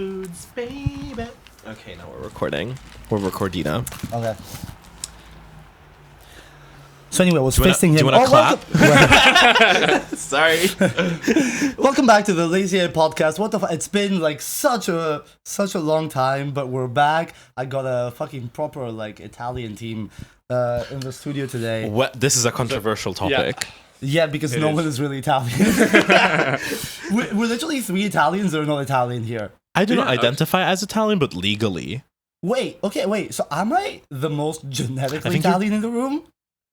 foods, baby. Okay, now we're recording. We're recordina. Okay. So anyway, I was fisting him. Do you want to clap? Sorry. Welcome back to the Lazy Eye podcast. What the fuck? It's been like such a long time, but we're back. I got a fucking proper like Italian team in the studio today. What? This is a controversial topic. Yeah, because no one is really Italian. we're literally three Italians that are not Italian here. I do not identify as Italian, but legally. Wait. So am I the most genetically Italian in the room?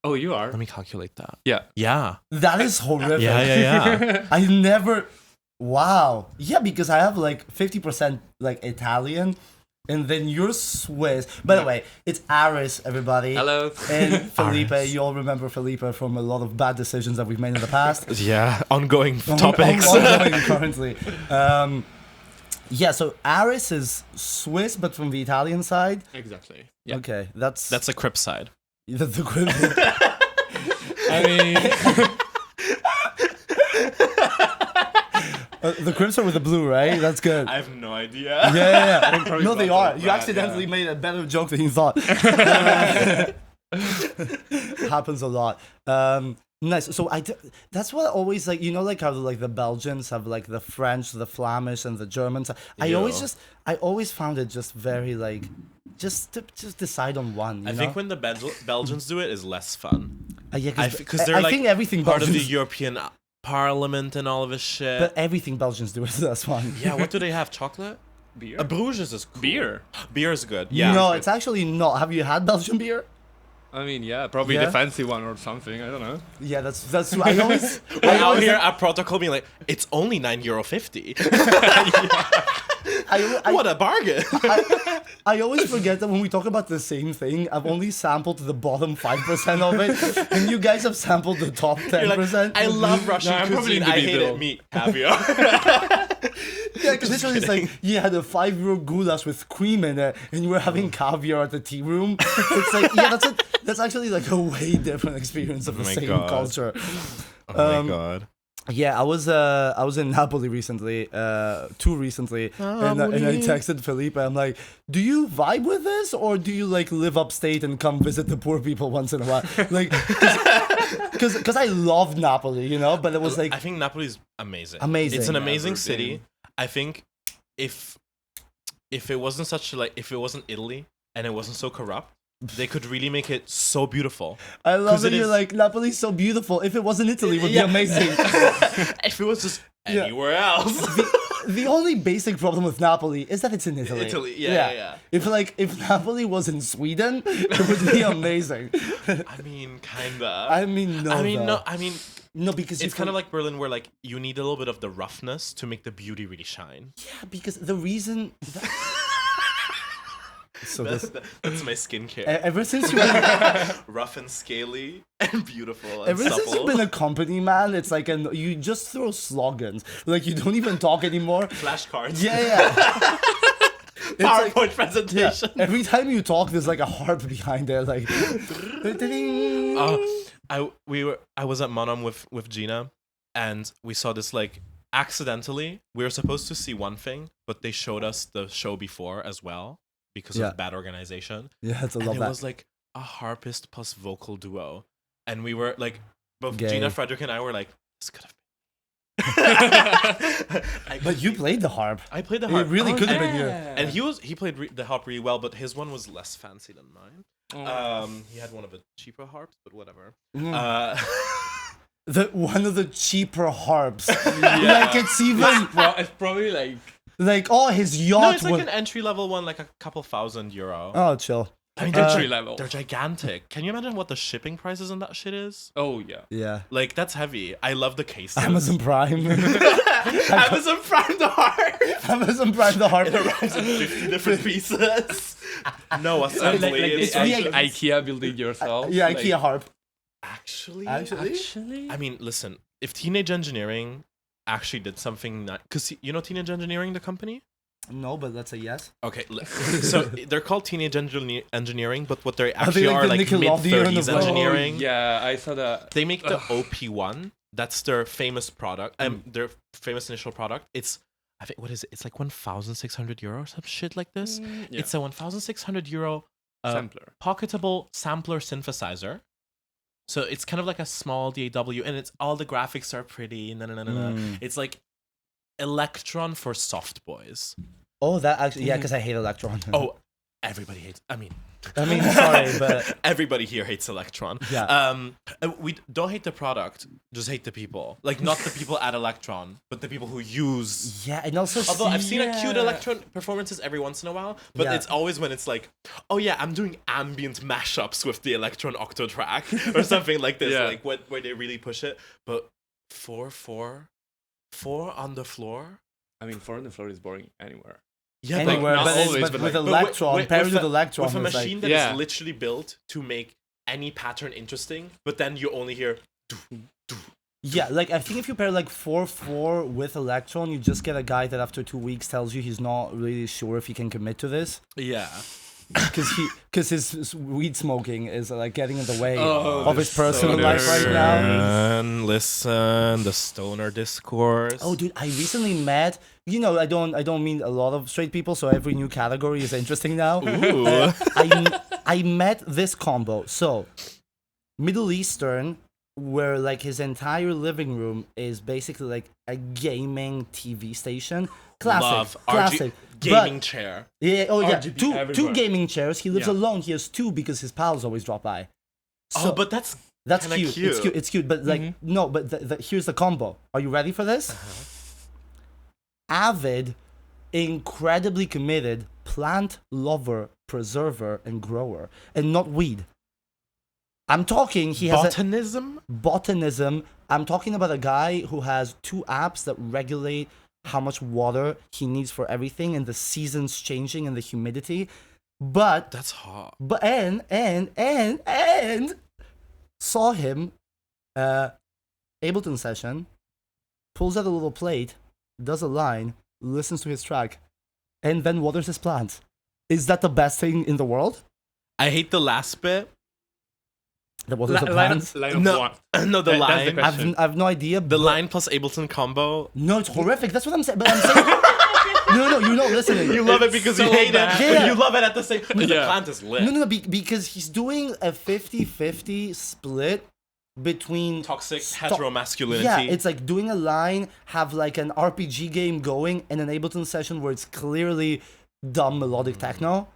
Oh, you are? Let me calculate that. Yeah. That is horrific. Yeah. I never... Wow. Yeah, because I have like 50% like Italian, and then you're Swiss. By the way, it's Aris, everybody. Hello. And Felipe. Aris. You all remember Felipe from a lot of bad decisions that we've made in the past. Yeah, ongoing topics. Ongoing currently. Yeah, so Aris is Swiss, but from the Italian side. Exactly. Yeah. Okay, that's That's a Crip side. That's the equivalent. I mean, the Crips are with the blue, right? That's good. I have no idea. Yeah. probably No, they not are. that You bad, accidentally made a better joke than you thought. Happens a lot. Nice. So that's what I always like. You know, like how like the Belgians have like the French, the Flemish, and the Germans. I always found it just very like, just decide on one. I think when the Belgians do it is less fun. Yeah, because they're I like think everything part of the Belgians, European Parliament and all of this shit. but everything Belgians do is that's fun. Yeah, what do they have? Chocolate? beer. A Bruges is cool. Beer. Beer is good. Yeah. No, it's actually not. Have you had Belgian beer? I mean, yeah, probably Yeah? the fancy one or something. I don't know. Yeah, that's. I always. We're out here at protocol being like, it's only €9.50. What a bargain! I always forget that when we talk about the same thing, I've only sampled the bottom 5% of it, and you guys have sampled the top 10%. I love Russian I'm probably cuisine. in the I hate middle. it. Meat, caviar. Yeah, because literally it's like you had a 5-euro goulash with cream in it, and you were having caviar at the tea room. It's like, yeah, that's actually like a way different experience of the my same God. culture. Oh my god. Yeah, I was in Napoli recently, too recently, and I texted Felipe. I'm like, do you vibe with this, or do you like live upstate and come visit the poor people once in a while? Like, because I love Napoli, you know, but it was like I think Napoli's amazing. Amazing. It's an Yeah, amazing I've city. been. I think if it wasn't if it wasn't Italy and it wasn't so corrupt, they could really make it so beautiful. I love 'Cause that it you're is- like Napoli's so beautiful. If it wasn't Italy, it would Yeah. be amazing. If it was just Yeah. anywhere else. The only basic problem with Napoli is that it's in Italy. Yeah. If Napoli was in Sweden, it would be amazing. I mean, kinda. No, because It's kind of like Berlin, where like you need a little bit of the roughness to make the beauty really shine. yeah, because the reason. So That's my skincare. ever since you Rough and scaly and beautiful and ever since supple. you've been a company man, it's like you just throw slogans. Like you don't even talk anymore. Flashcards. Yeah. It's like- PowerPoint presentation. Yeah, every time you talk, there's like a harp behind there, like. I was at Monum with Gina, and we saw this like accidentally. We were supposed to see one thing, but they showed us the show before as well because Yeah. of bad organization. Yeah, it's a And lot it that. was like a harpist plus vocal duo, and we were like, both Gay. Gina, Frederick, and I were like, this could have been. But you played the harp. I played the It harp. really could have yeah. been you. And he played the harp really well, but his one was less fancy than mine. He had one of the cheaper harps, but whatever. One of the cheaper harps. Yeah. Like it's even It's probably like like his yacht. No, it's like was- an entry level one, like a couple €1,000. Oh, chill. I mean, entry level. they're gigantic. Can you imagine what the shipping prices on that shit is? Oh yeah. Yeah. Like, that's heavy. I love the cases. Amazon Prime. Amazon Prime the harp. Amazon Prime the harp. It arrives in 50 different pieces. No assembly. It's really- like IKEA building yourself. Yeah, like, IKEA harp. Actually? Actually, I mean, listen. If Teenage Engineering actually did something... Because, you know Teenage Engineering, the company? No, but that's a yes. Okay, so they're called Teenage Engineering, but what they actually like are the like Nickelodeon mid-30s of- Oh, engineering. yeah, I saw that. They make the OP1. That's their famous product. Their famous initial product. It's I think, what is it? It's like 1,600 euro or some shit like this. Yeah. It's a 1,600 euro Sampler. pocketable sampler synthesizer. So it's kind of like a small DAW, and it's all the graphics are pretty. It's like Electron for soft boys. Oh, that actually, yeah, because I hate Electron. Oh, everybody hates. I mean, sorry, but everybody here hates Electron. Yeah. We don't hate the product, just hate the people. Like, not the people at Electron, but the people who use. yeah, and also Although I've seen a cute Electron performances every once in a while, but Yeah. it's always when it's like, oh yeah, I'm doing ambient mashups with the Electron Octo track or something like this, Yeah. like where they really push it. But 4 on the floor. I mean, 4 on the floor is boring anywhere. Yeah, anywhere, not but, always, but but with like- Electron, paired with Electron, with a it's like- machine that is Yeah. literally built to make any pattern interesting, but then you only hear. yeah, like I think if you pair like 4/4 with Electron, you just get a guy that after 2 weeks tells you he's not really sure if he can commit to this Yeah. because his weed smoking is like getting in the way Oh, of his so personal life right now. And listen, the stoner discourse. Oh, dude, I recently met. You know, I don't mean a lot of straight people, so every new category is interesting now. Ooh. I met this combo. So, Middle Eastern, where like his entire living room is basically like a gaming TV station. Classic, Love classic. gaming But- chair. yeah, oh yeah, RGB two everywhere. gaming chairs. He lives Yeah. alone. He has two because his pals always drop by. Oh, but that's That's kinda cute. It's cute. cute. It's cute. But like, Mm-hmm. no. But here's the combo. Are you ready for this? Uh-huh. Avid, incredibly committed plant lover, preserver, and grower, and not weed. I'm talking. He has botanism. botanism. I'm talking about a guy who has 2 apps that regulate how much water he needs for everything and the seasons changing and the humidity. But That's hot. but and saw him Ableton session, pulls out a little plate, does a line, listens to his track, and then waters his plants. Is that the best thing in the world? I hate the last bit. That waters the Line plants? of No, what? no, the That's the line. question. I've no idea. The but- line plus Ableton combo. No, it's horrific. That's what I'm saying. But I'm saying. No, you're not listening. You love it because you so hate bad. it, Yeah. but you love it at the same. The Yeah. plant is lit. No, because he's doing a 50-50 split between Toxic Stop. heteromasculinity. Yeah, it's like doing a line, have like an RPG game going, and an Ableton session where it's clearly dumb melodic techno.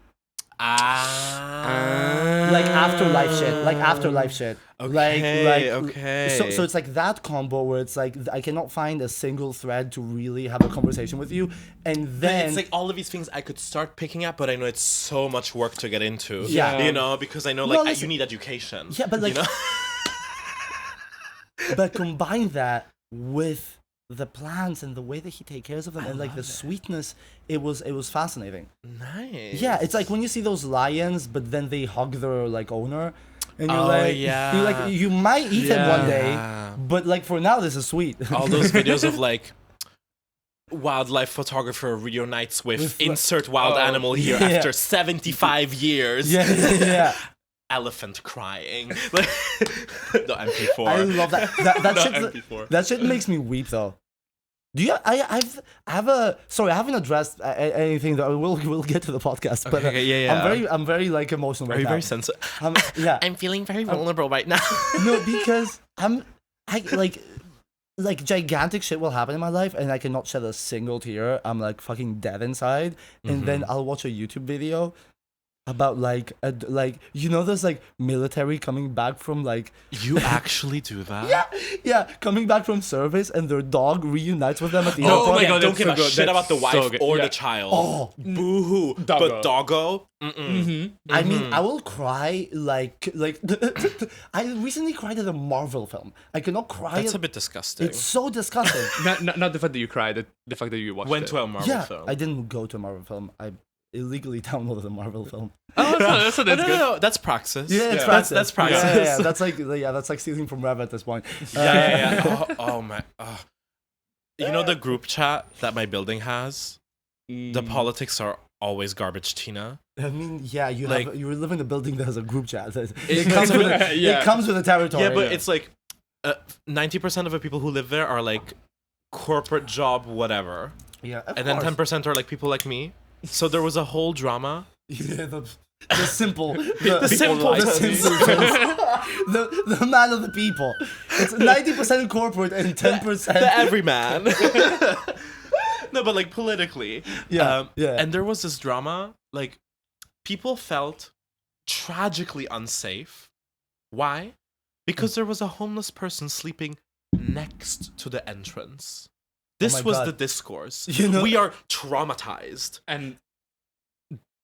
Like afterlife shit. Okay, okay. So it's like that combo where it's like I cannot find a single thread to really have a conversation with you, and then It's like all of these things I could start picking at, but I know it's so much work to get into. Yeah. You know, because I know No, like listen. you need education. Yeah, but, like- you know? but combine that with the plants and the way that he takes care of them and like the love it. sweetness, it was nice. fascinating. Yeah, it's like when you see those lions, but then they hug their like owner, and you're Oh, like, yeah. you're like, you might eat it one day, Yeah. but like for now, this is sweet. all those videos of like wildlife photographer reunites with With, insert wild oh, animal here yeah. after 75 years. yeah. Elephant crying. Like, no, MP4. I love that. That No, shit. MP4. That shit makes me weep though. Do you? I have a. Sorry, I haven't addressed anything. That we'll get to the podcast, but Okay, yeah. I'm very like emotional Are right you now. very sensitive? Yeah. I'm feeling very vulnerable right now. No, because I like gigantic shit will happen in my life, and I cannot shed a single tear. I'm like fucking dead inside, and then I'll watch a YouTube video about like you know there's like military coming back from like You actually do that? yeah coming back from service, and their dog reunites with them at the Oh airport. my God, don't that's give so a good. shit about That's the wife so good. or Yeah. the child. Oh, Boo-hoo. Doggo. But doggo? Mm-mm. I mean, I will cry like I recently cried at a Marvel film. I cannot cry. That's at, a bit disgusting. it's so disgusting. Not the fact that you cried, the fact that you watched Went it. to a Marvel Yeah, film. I didn't go to a Marvel film. I illegally downloaded a Marvel film. Oh, that's No, good. no, that's praxis. Yeah, it's Yeah. practice. That's praxis. Yeah, that's like stealing from Rev at this point. Yeah. Oh my. You know the group chat that my building has? The politics are always garbage, Tina. I mean, yeah, you Like- you live in a building that has a group chat. It It's comes a with bit- a, yeah. it comes with a territory. Yeah, but it's like 90% of the people who live there are like corporate job, whatever. Yeah, of and then course. 10% are like people like me. So there was a whole drama. Yeah, the simple, The simple the person. the man of the people. It's 90% corporate and 10%. The everyman. No, but like politically. Yeah, yeah. And there was this drama. Like, people felt tragically unsafe. Why? Because there was a homeless person sleeping next to the entrance. This my was God. the discourse. You know- We are traumatized. And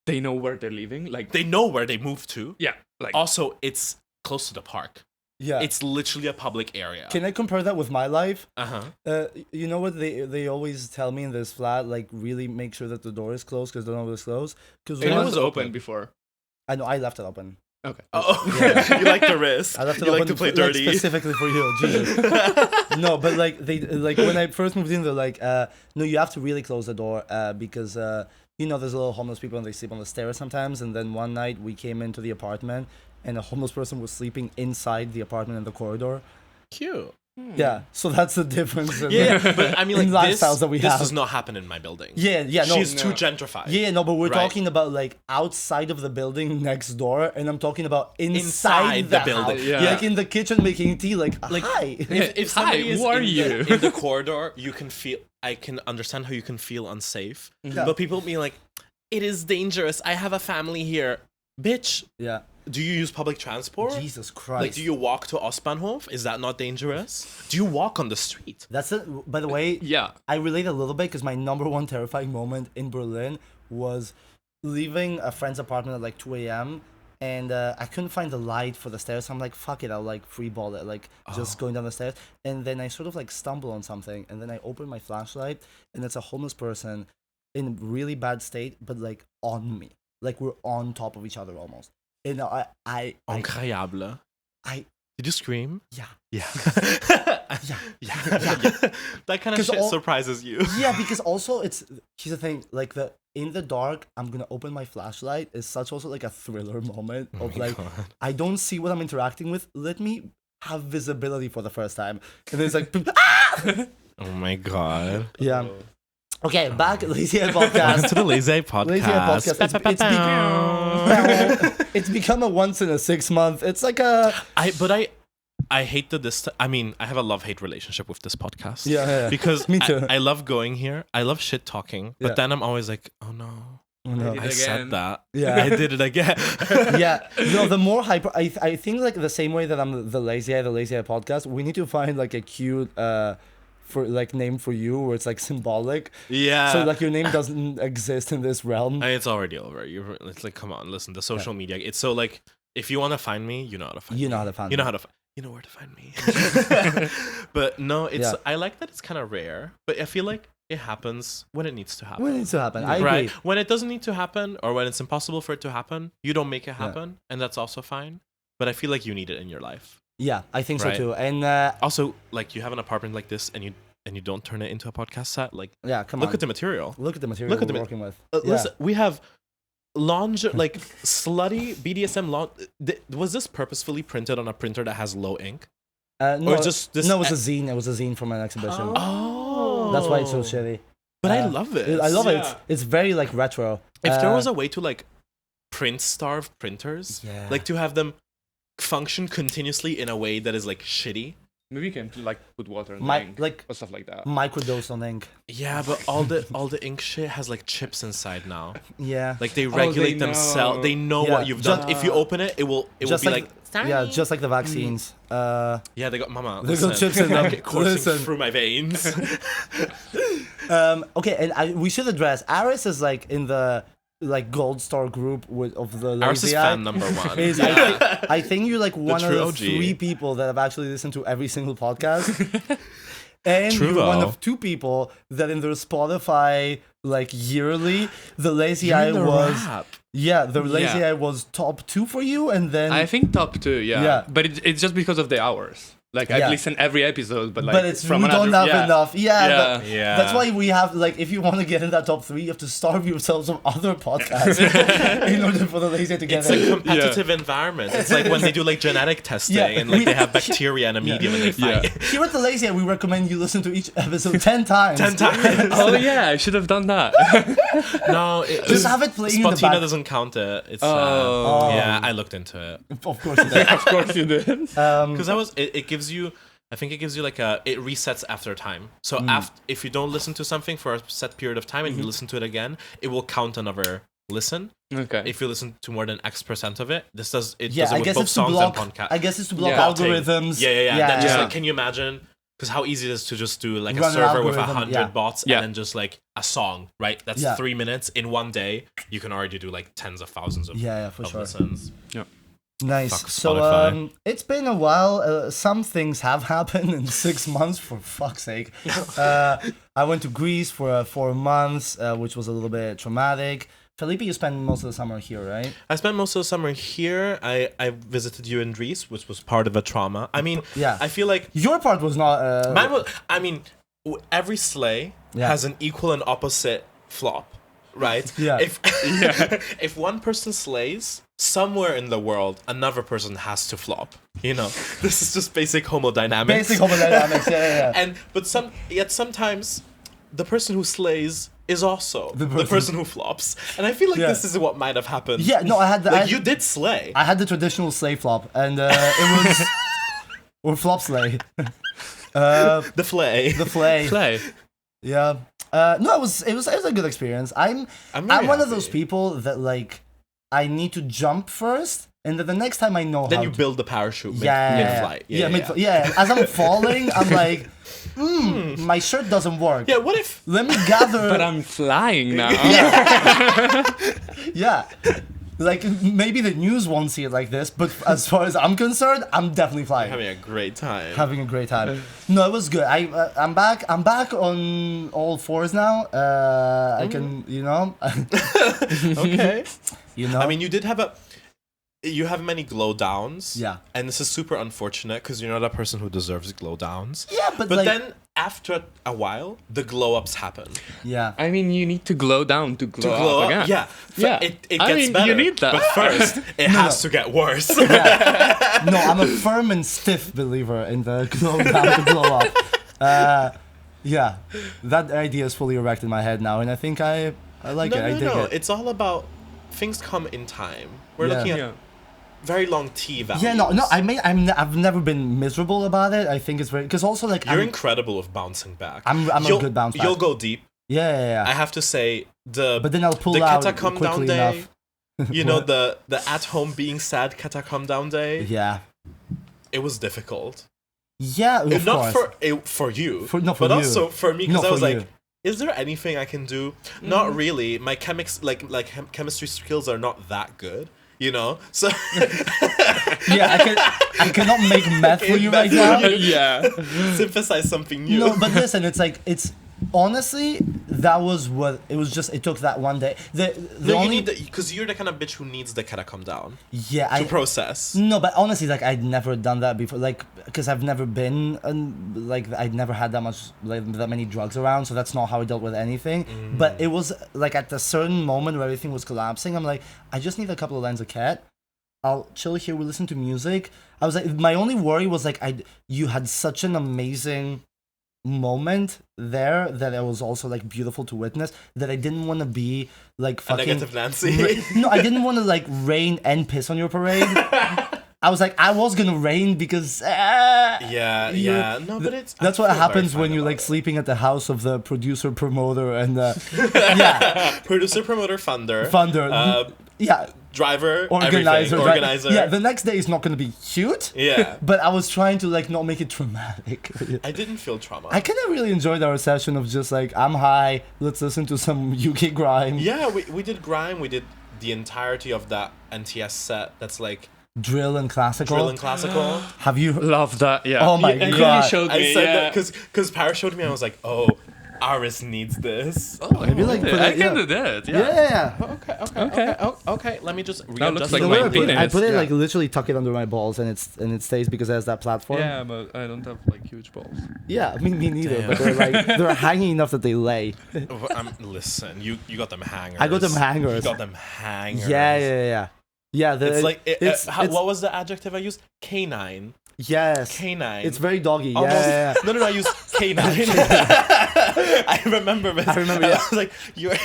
they know where they're living. Like, They know where they moved to. yeah, like Also, it's close to the park. Yeah. It's literally a public area. Can I compare that with my life? Uh-huh. You know what they always tell me in this flat, like really make sure that the door is closed because the door is closed. Because it It was was open open. before. I know I left it open. Okay. Oh, Yeah. you like the risk. I left it You open like to play like, dirty. specifically for you. Jesus. No, but like they like when I first moved in, they're like, no, you have to really close the door because you know there's a little homeless people and they sleep on the stairs sometimes. And then one night we came into the apartment and a homeless person was sleeping inside the apartment in the corridor. Cute. Yeah, so that's the difference. Yeah, but I mean, In like this, lifestyles that we this have. does not happen in my building. Yeah, no, She's too no. gentrified. yeah, no, but we're Right. talking about like outside of the building next door, and I'm talking about inside the the building. house. Yeah. like in the kitchen making tea. Like hi. If Hi, somebody is who are in you? The, in the corridor, you can feel. I can understand how you can feel unsafe. Yeah. But people being like, "It is dangerous. I have a family here, bitch." Yeah. Do you use public transport? Jesus Christ. Like, do you walk to Ostbahnhof? Is that not dangerous? Do you walk on the street? That's it. By the way, Yeah. I relate a little bit because my number one terrifying moment in Berlin was leaving a friend's apartment at like 2 a.m. and I couldn't find the light for the stairs. So I'm like, fuck it, I'll like freeball it, like just going down the stairs. And then I sort of like stumble on something, and then I open my flashlight, and it's a homeless person in really bad state, but like on me, like we're on top of each other almost. And Incroyable. I Did you scream? yeah. Yeah. Yeah. yeah. That kind of 'Cause shit all- surprises you. Yeah, because also here's the thing, like the in the dark, I'm gonna open my flashlight is such also like a thriller moment of like I don't see what I'm interacting with. Let me have visibility for the first time, and then it's like Oh my god. yeah. Okay, back Lazy Eye podcast. To the Lazy Podcast. Lazy Eye podcast. It's become a once in a 6 month. It's like a I hate the distance. I mean, I have a love-hate relationship with this podcast. yeah. Because Me too. I love going here. I love shit talking. But Yeah. then I'm always like, oh no. Oh, no. did I it said again. that. Yeah. I did it again. Yeah, no, the more hyper I think like the same way that I'm the Lazy Eye podcast, we need to find like a cute for like name for you where it's like symbolic. Yeah. So like your name doesn't exist in this realm. It's already over. It's like, come on, listen, the social media. It's so like, if you want to find me, you know how to find me. You know how to find You know me. how to you know where to find me. But no, it's Yeah. I like that it's kind of rare, but I feel like it happens when it needs to happen. What needs to happen? I Right? agree. When it doesn't need to happen or when it's impossible for it to happen, you don't make it happen, and that's also fine. But I feel like you need it in your life. Yeah, I think Right. so too. And Also, like, you have an apartment like this and you don't turn it into a podcast set, like, yeah, come look on. at the material. Look at the material look at we're the working with. Listen, we have like slutty BDSM was this purposefully printed on a printer that has low ink? No, or just this no, it was a zine. It was a zine from an exhibition. Oh. That's why it's so shitty. But I love it. I love it. Yeah. It's very like retro. If there was a way to like print starve printers, Yeah. like to have them function continuously in a way that is like shitty. Maybe you can like put water in My- the ink like- or stuff like that. microdose on ink. Yeah, but all the ink shit has like chips inside now. Yeah. Like they Oh, regulate they themselves. know. They know Yeah, what you've done. If you open it, it will just be like, like yeah, just like the vaccines. yeah, they got mama. They got listen, chips in them. it coursing Listen. through my veins. Okay, and we should address Aris is like in the like gold star group of the Ours is Lazy Eye. fan number one. Is Yeah. I think you're like one of true the OG. 3 people that have actually listened to every single podcast. And True you're one though. of 2 people that in their Spotify like yearly, the Lazy You're Eye in the was rap. the Lazy Yeah. Eye was top 2 for you, and then I think top 2, yeah. Yeah. But it's just because of the hours. Like Yeah. I've listened every episode, but like but it's from we don't another, have enough. Yeah, Yeah. but Yeah. that's why we have like if you want to get in that top 3, you have to starve yourselves of other podcasts in order for the lazy to get It's in. a competitive environment. It's like when they do like genetic testing Yeah. and like they have bacteria in a medium and they fight. Here at the Lazy, we recommend you listen to each episode 10 times. 10 times. Oh yeah, I should have done that. No, Just have it playing in the Spotina back. doesn't count it. It's Oh. yeah, I looked into it Of course you did. Of course you did. because it gives you. I think it gives you like it resets after time. So if you don't listen to something for a set period of time and you listen to it again, it will count another listen. Okay. If you listen to more than X percent of it, does it Yeah, does it I with guess both it's to songs block. and podcast. I guess it's to block Yeah. algorithms. Yeah. Then just Yeah. like, can you imagine? Because how easy it is to just do like a Run an server with algorithm, 100 yeah. bots Yeah. and then just like a song, right? That's Yeah. 3 minutes in one day. You can already do like tens of thousands of, Yeah, for of sure. listens. Nice. Fuck So Spotify. it's been a while. Some things have happened in 6 months. For fuck's sake. I went to Greece for 4 months, which was a little bit traumatic. Felipe, you spent most of the summer here, right? I spent most of the summer here. I visited you in Greece, which was part of a trauma. I mean, Yeah. I feel like Your part was not. mine was. I mean, every sleigh Yeah. has an equal and opposite flop, right? Yeah. If if one person slays, somewhere in the world, another person has to flop. You know, this is just basic homodynamics. Basic homodynamics. Yeah. And but sometimes the person who slays is also the person- person who flops, and I feel like Yeah. this is what might have happened. Yeah. No, I had the. Like you did slay. I had the traditional sleigh flop, and it was or flop sleigh. The flay. The flay. Play. Yeah. No, it was a good experience. I'm very one of those happy. people that like I need to jump first, and then the next time I know Then how you to, build the parachute yeah, mid-flight. yeah. As I'm falling, I'm like, my shirt doesn't work. Yeah, what if Let me gather. But I'm flying now. Yeah. Like maybe the news won't see it like this, but as far as I'm concerned, I'm definitely flying. having a great time? Having a great time. No, it was good. I'm back. I'm back on all fours now. I can, Okay. I I mean, you have many glow downs. Yeah. And this is super unfortunate because you're not a person who deserves glow downs. Yeah, but like, then after a while, the glow ups happen. yeah. I mean, you need to glow down to glow, Glow up up, again. yeah. Yeah. It gets I mean, better. you need that. But first, it has to get worse. No, I'm a firm and stiff believer in the glow down to glow up. Yeah, that idea is fully erect in my head now, and I think I like it. I dig it. It's all about things come in time. We're Yeah. looking at Yeah. very long T values. Yeah, no. I've never been miserable about it. I think it's very because also like You're I'm, incredible with bouncing back. I'm a good bounce back. You'll go deep. yeah. I have to say But then I'll pull the out catacomb quickly down day. enough. You know the at home being sad catacomb down day. Yeah. It was difficult. Yeah, of Not course. for you, For- not for but you. also for me because Not I was for like, you. is there anything I can do? Not really. My chemistry skills are not that good. You know, so Yeah, I cannot make meth for you right now. Yeah. synthesize something new. No, but listen, it's honestly that was what it was. Just it took that one day. The No, only you need because you're the kind of bitch who needs the catacomb down yeah to process. No, but honestly, like I'd never done that before, like because I've never been, like I'd never had that much, like that many drugs around, so that's not how I dealt with anything. But it was like at a certain moment where everything was collapsing, I'm like, I just need a couple of lines of cat. I'll chill here. We listen to music. I was like, my only worry was like, you had such an amazing moment there that it was also like beautiful to witness that I didn't want to be like A fucking negative Nancy. No, I didn't want to like rain and piss on your parade. I was like, I was gonna rain because yeah. No, but it's that's I what feel happens very when fine you're about like it. sleeping at the house of the producer, promoter, and yeah, Producer, promoter, funder, funder, yeah, driver, organizer, everything. right? Organizer. Yeah, the next day is not gonna be cute. Yeah. But I was trying to like not make it traumatic. I didn't feel trauma. I kind of really enjoyed our session of just like I'm high. Let's listen to some UK grime, Yeah, we did grime. We did the entirety of that NTS set. That's like drill and classical. drill and classical. Have you? Love that. Yeah. Oh my And God. you showed me. I said yeah. that because Paris showed me. I was like, oh, Aris needs this. Oh, Maybe, like, put I it- can yeah. do that. Yeah. Yeah. Okay. Let me just Now it looks readjust like the my mic. penis. I put it Yeah. like literally tuck it under my balls, and it stays because it has that platform. Yeah, but I don't have like huge balls. Yeah, me neither. Damn. But they're hanging enough that they lay. Listen, you got them hangers. I got them You hangers. got them hangers. Yeah. It's like it's what was the adjective I used? Canine. yes. Canine. It's very doggy. Almost. Yeah. No. I used canine. I remember this. I remember, yeah. I was like,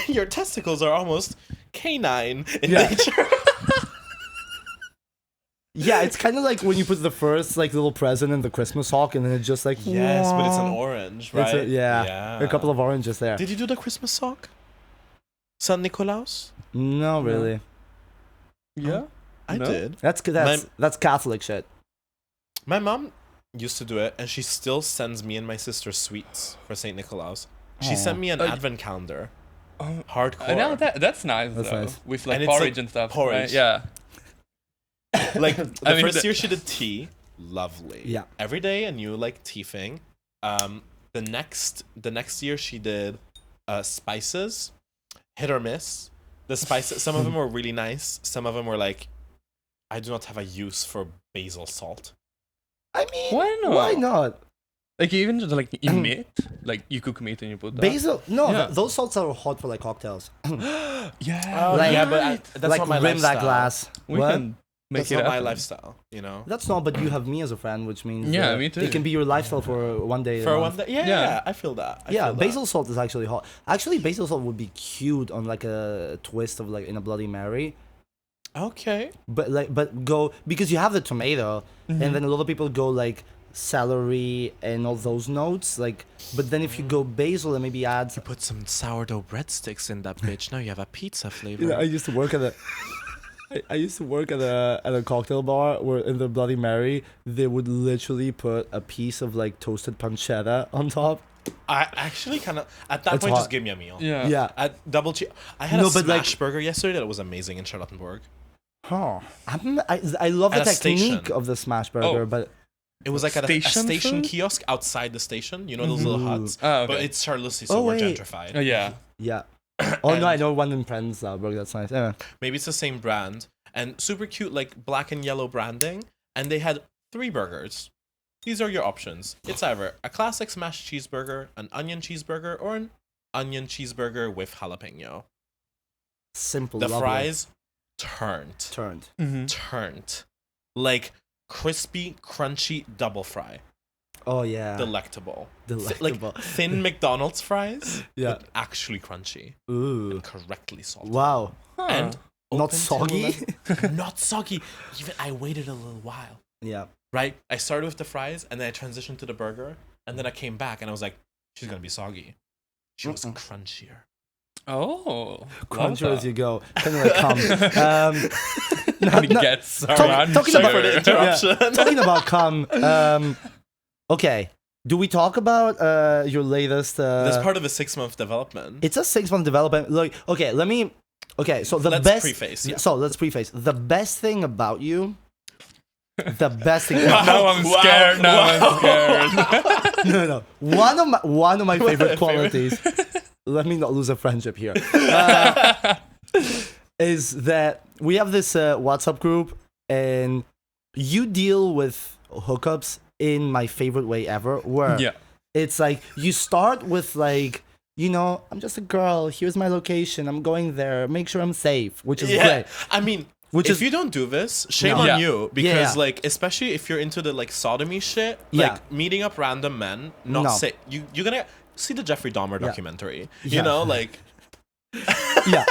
your testicles are almost canine in Yeah. nature. Yeah, it's kind of like when you put the first like little present in the Christmas sock, and then it's just like Yes, but it's an "Wah." orange, It's right? yeah, a couple of oranges there. Did you do the Christmas sock? San Nicolaus? No, really. Yeah. I No? did. That's Catholic shit. My mom used to do it, and she still sends me and my sister sweets for Saint Nicolaus. She Aw. sent me an Oh, advent calendar. Oh, Hardcore. now that's nice That's though. nice. With like And it's, porridge like, and stuff. porridge. Right? Yeah. Like the I mean, first the- year she did tea, lovely. Yeah. Every day a new like tea thing. The next year she did spices, hit or miss. The spices, some of them were really nice. Some of them were like, I do not have a use for basil salt. I mean, Why not? Why not? Like even just like in meat, like you cook meat and you put that. Basil? No, Yeah. those salts are hot for like cocktails. Yeah. Like- yeah, but that's like not my rim lifestyle. that glass. We What? can make That's it not my happen. lifestyle, you know. That's not, but you have me as a friend, which means Yeah, me too. it can be your lifestyle for one day. a For month. one day, yeah, Yeah. I feel that. I Yeah, feel that. basil salt is actually hot. Actually, basil salt would be cute on like a twist of like in a Bloody Mary. Okay. But go because you have the tomato, Mm-hmm. and then a lot of people go like celery and all those notes. Like, but then if you go basil and maybe add. You put some sourdough breadsticks in that bitch. Now you have a pizza flavor. You know, I used to work at a. I used to work at a cocktail bar where in the Bloody Mary they would literally put a piece of like toasted pancetta on top. I actually kind of at that It's point hot. just give me a meal. Yeah. Yeah. At double cheese. I had No, a but, like- smash burger yesterday that was amazing in Charlottenburg. Huh. I love the At a technique station. of the smash burger, Oh. but It was like at a Station station food? kiosk outside the station. You know those little Ooh. huts. Oh, okay. But it's Charlotte, Oh, so we're wait. gentrified. Oh, yeah. yeah. Oh no, And- I know one in Prenzlauberg. That's nice. Yeah. Maybe it's the same brand and super cute like black and yellow branding. And they had 3 burgers. These are your options. It's either a classic smashed cheeseburger, an onion cheeseburger, or an onion cheeseburger with jalapeno. Simple. The lovely. fries turned. turned. Mm-hmm. Turned. Like crispy, crunchy double fry. Oh yeah. Delectable. Delectable. Like thin McDonald's fries, Yeah. but actually crunchy. Ooh. Correctly salted. Wow. And Not open to soggy. 11 not soggy. Even I waited a little while. Yeah. Right? I started with the fries and then I transitioned to the burger. And then I came back and I was like, she's gonna be soggy. She was crunchier. Oh. Cruncher as you go. Kind of like cum. When it gets Sorry, talking sorry about- for the interruption. Talking about cum. Okay. Do we talk about your latest? That's part of a 6-month development. It's a 6-month development. Like, okay, let me. Okay, so the Let's best. preface, yeah. So let's preface. The best thing about you. The best thing. Now I'm Wow, scared. Now wow. I'm scared. No. One of my favorite qualities. Let me not lose a friendship here. Is that we have this WhatsApp group, and you deal with hookups in my favorite way ever. Where Yeah. it's like you start with like, you know, I'm just a girl. Here's my location. I'm going there. Make sure I'm safe, which is Yeah, great. I mean, Which if is- you don't do this, shame No. on Yeah. you. Because, Yeah. like, especially if you're into the, like, sodomy shit, Yeah. like, meeting up random men, not No. say, you're gonna see the Jeffrey Dahmer Yeah. documentary. Yeah. You know, like, Yeah.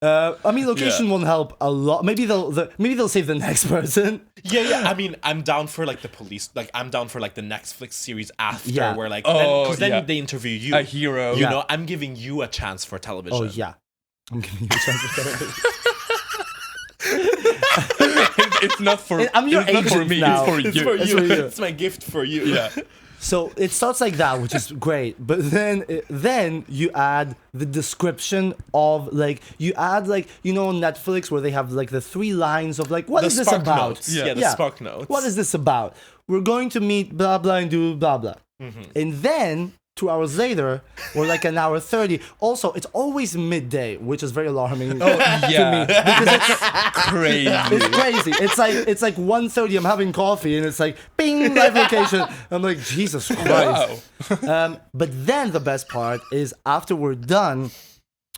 I mean, location won't help a lot. Maybe they'll save the next person. yeah. I mean, I'm down for, like, the police, like, I'm down for, like, the Netflix series after, Yeah. where, like, Oh, because then yeah. they interview you. A hero. You Yeah. know, I'm giving you a chance for television. Oh yeah. I'm giving you a chance to tell It's not for. I'm your it's not for agent me. now. It's for It's you. for It's you. for you. It's my gift for you. Yeah. So it starts like that, which is great. But then you add the description of like you add like you know on Netflix where they have like the 3 lines of like what The is this spark about? notes. Yeah, the spark notes. What is this about? We're going to meet blah blah and do blah blah. Mm-hmm. And then 2 hours later, or like an hour 30. Also, it's always midday, which is very alarming Oh, yeah. to me because it's Crazy. it's crazy. It's like 1:30. I'm having coffee, and it's like bing, live location. I'm like, Jesus Christ. Wow. But then the best part is after we're done,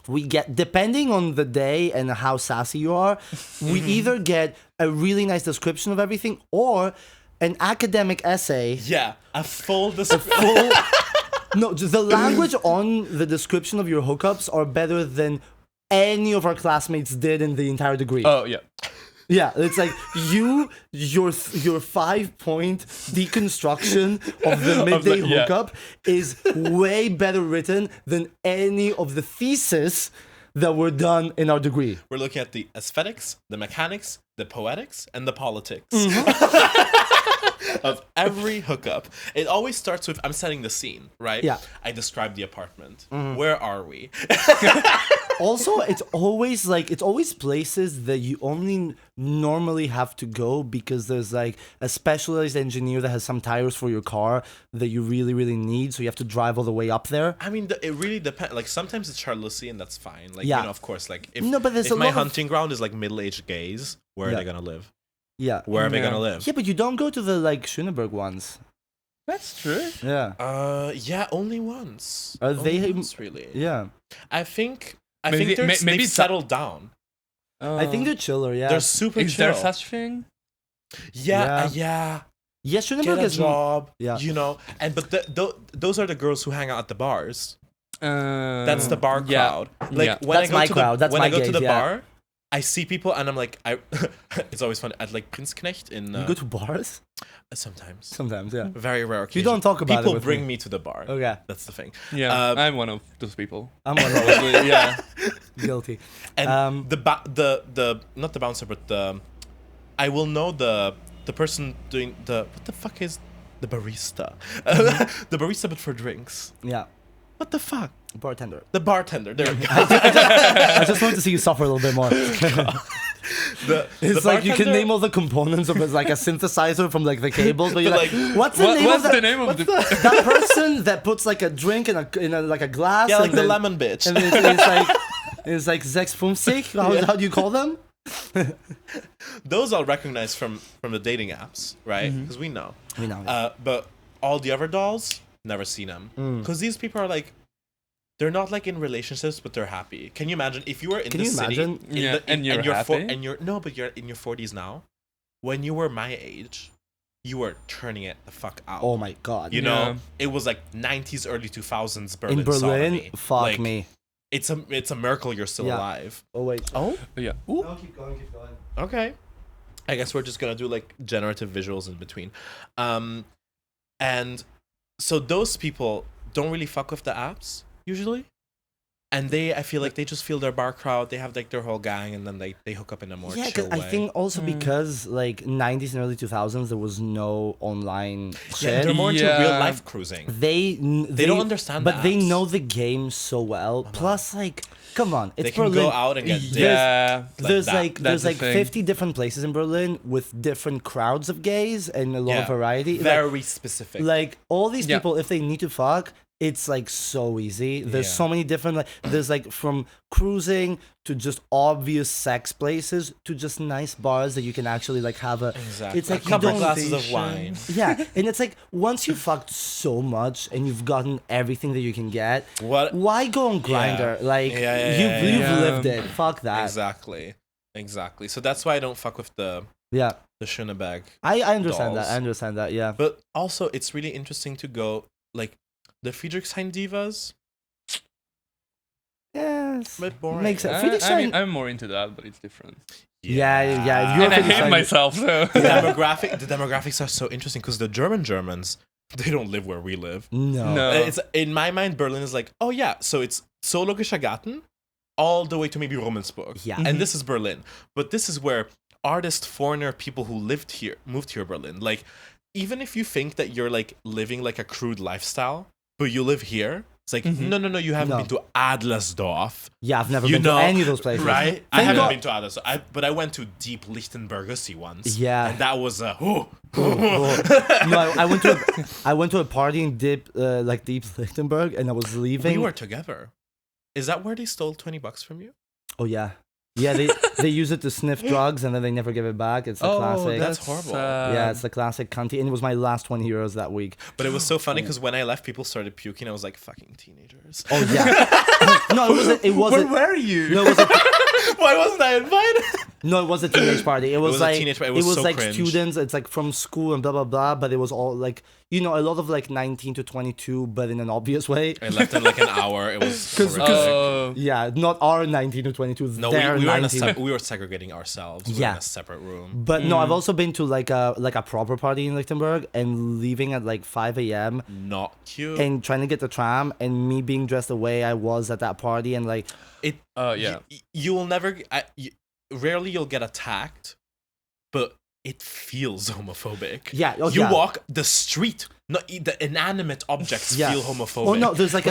we get, depending on the day and how sassy you are, we either get a really nice description of everything or an academic essay. Yeah, a full description. Full, no, just the language on the description of your hookups are better than any of our classmates did in the entire degree. Oh, yeah. Yeah, it's like your 5-point deconstruction of the midday yeah. hookup is way better written than any of the thesis that were done in our degree. We're looking at the aesthetics, the mechanics, the poetics, and the politics of every hookup. It always starts with, I'm setting the scene, right? Yeah. I describe the apartment. Where are we? Also, it's always places that you only normally have to go because there's like a specialized engineer that has some tires for your car that you really, really need. So you have to drive all the way up there. I mean, it really depends. Like, sometimes it's Charlotte, and that's fine. Like, Yeah. you know, of course, like, if, No, but there's if a my lot of- hunting ground is like middle-aged gays, where are Yeah. they gonna live? Yeah. Where are they Yeah. gonna live? Yeah, but you don't go to the like Schöneberg ones. That's true. Yeah. Yeah, only once. Are Only they- once, really? Yeah. I think Maybe- they're, maybe they've it's- settled down. I think they're chiller, yeah. They're super Is chill. there such thing? Yeah. Yeah, Get Schöneberg a is job. Yeah. You know, but those are the girls who hang out at the bars. That's the bar yeah. crowd. Like Yeah. when That's I go my to crowd. the That's when my I go to gays, the yeah. bar, I see people and I'm like, it's always fun at like Prinsknecht in You go to bars? sometimes. Sometimes, yeah. Very rare occasion. don't talk about it people with bring me. me to the bar. Okay. That's the thing. Yeah, I'm one of those people. I'm one of those. Probably, yeah. Guilty. And the not the bouncer, but I will know the person doing what the fuck is the barista? The barista, but for drinks. Yeah. What the fuck? Bartender. The bartender. There we go. I just want to see you suffer a little bit more. It's The like you can bartender- name all the components of it, like a synthesizer from like the cables, but you're But, like, what's the name What's of the name of the? that person that puts like a drink in a like a glass? Yeah, like and the then- lemon bitch. And it's like 650. How do you call them? Those I'll recognize from the dating apps, right? Because we know. We know. But all the other dolls, never seen them. Because these people are like, they're not like in relationships, but they're happy. Can you imagine if you were in Can the you city, imagine? in Yeah, the, and you're happy? but you're in your 40s now. When you were my age, you were turning it the fuck out. Oh my god. You know, Yeah. it was like 90s, early 2000s Berlin. In Berlin, sodomy. fuck Like, me. It's a miracle you're still Yeah. alive. Oh wait. Oh, Yeah. Ooh. No, keep going. okay. I guess we're just gonna do like generative visuals in between. And so those people don't really fuck with the apps usually. And I feel like they just feel their bar crowd. They have like their whole gang, and then they hook up in a more Yeah, chill because way. I think also because like 90s and early 2000s there was no online yeah, shit. they're more into Yeah. real life cruising. They don't understand but the they apps. know the game so well. Plus, like, come on, it's They can Berlin. go out and get dick. Yeah. There's that. like That's the thing. 50 different places in Berlin with different crowds of gays and a lot of variety. Very specific. Like all these Yeah. people, if they need to fuck, it's like so easy. There's Yeah. so many different like there's like from cruising to just obvious sex places to just nice bars that you can actually like have a exactly. it's like a you couple don't- glasses of wine. yeah, and it's like once you fucked so much and you've gotten everything that you can get, What? why go on Grinder? Like you've yeah. lived it. Fuck that. Exactly. So that's why I don't fuck with the Yeah, Schöneberg. I understand Dolls. that. I understand that. Yeah. But also, it's really interesting to go like the Friedrichshain divas. Yes. Bit boring. Makes sense. I Friedrichshain- mean, I'm more into that, but it's different. Yeah. If you're And I hate Friedrichshain- myself, so. The demographics are so interesting because the Germans, they don't live where we live. No. No. It's in my mind, Berlin is like, oh yeah, so it's Zoologischer Garten, all the way to maybe Rummelsburg. Yeah. And this is Berlin, but this is where artist, foreigner, people who moved here, Berlin. Like, even if you think that you're like living like a crude lifestyle, but you live here, It's like, no, you haven't No. been to Adlersdorf. Yeah, I've never You been to know, any of those places. Right? I Thank haven't God- been to Adlersdorf, but I went to Deep Lichtenbergersee once. Yeah. And that was a... No, I went to a party in Deep Lichtenberg, and I was leaving. We were together. Is that where they stole $20 from you? Oh yeah, yeah. They use it to sniff drugs, and then they never give it back. It's a classic. that's horrible. Yeah, it's the classic cunty, and it was my last 20 euros that week. But it was so funny because when I left, people started puking. I was like, fucking teenagers. Oh yeah. No, it wasn't. Where were you? No, it was Why wasn't I invited? No, it was a teenage party. It was, was a like teenage party. It was so like cringe. students. It's like from school and blah blah blah. But it was all like a lot of like 19 to 22, but in an obvious way. I left in like an hour. It was 'Cause- horrific. Yeah, not our 19 to 22. No, their we were 19. we were segregating ourselves. We were Yeah. in a separate room. But no, I've also been to like a proper party in Lichtenberg and leaving at like 5 a.m. Not cute. and trying to get the tram, and me being dressed the way I was at that party, and like Yeah. You will never. Rarely you'll get attacked, but it feels homophobic. Yeah, oh, you yeah. walk the street. Not the inanimate objects yeah. feel homophobic. Oh no, there's like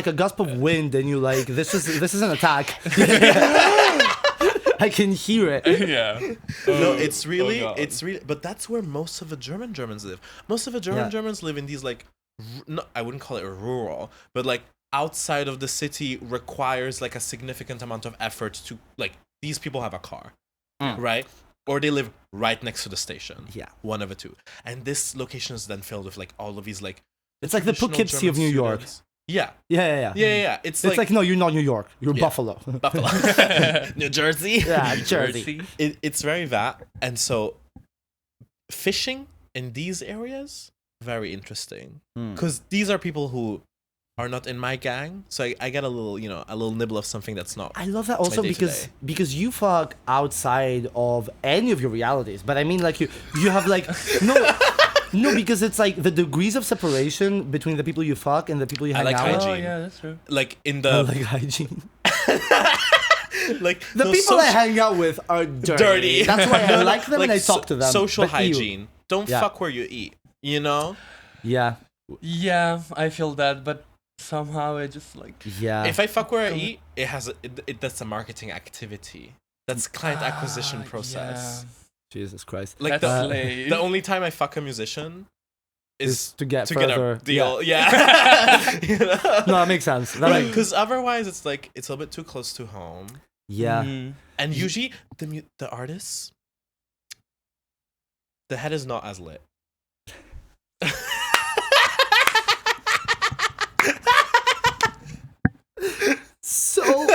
a gust of wind, and you like this is an attack. I can hear it. Yeah. No, it's really, God. but that's where most of the Germans live. Most of the Germans live in these like, no, I wouldn't call it rural, but like outside of the city requires like a significant amount of effort to like. These people have a car, right? Or they live right next to the station. Yeah. One of the two. And this location is then filled with like all of these like. It's like the traditional Poughkeepsie of German New York. students. Yeah. Yeah. It's It's like no, you're not New York. You're Yeah. Buffalo. Buffalo, New Jersey. Yeah, Jersey. It's very that, and so fishing in these areas very interesting because these are people who are not in my gang, so I get a little nibble of something that's not. I love that also my because day-to-day. you fuck outside of any of your realities. But I mean, like you have like no, because it's like the degrees of separation between the people you fuck and the people you hang like out with. Oh hygiene. yeah, that's true. Like in I the like hygiene. like The no, people I hang out with are dirty. That's why I like them and I talk to them. Social But you- hygiene. Don't Yeah. fuck where you eat. You know. Yeah, Yeah, I feel that, but somehow I just like. yeah. If I fuck where I eat, that's a marketing activity. That's client acquisition process. Jesus Christ. Like That's lame. the only time I fuck a musician is To get to further. get a deal. Yeah. You know? No, that makes sense. That makes- Because otherwise, it's like it's a little bit too close to home. yeah. Mm. And usually, the artists, the head is not as lit. So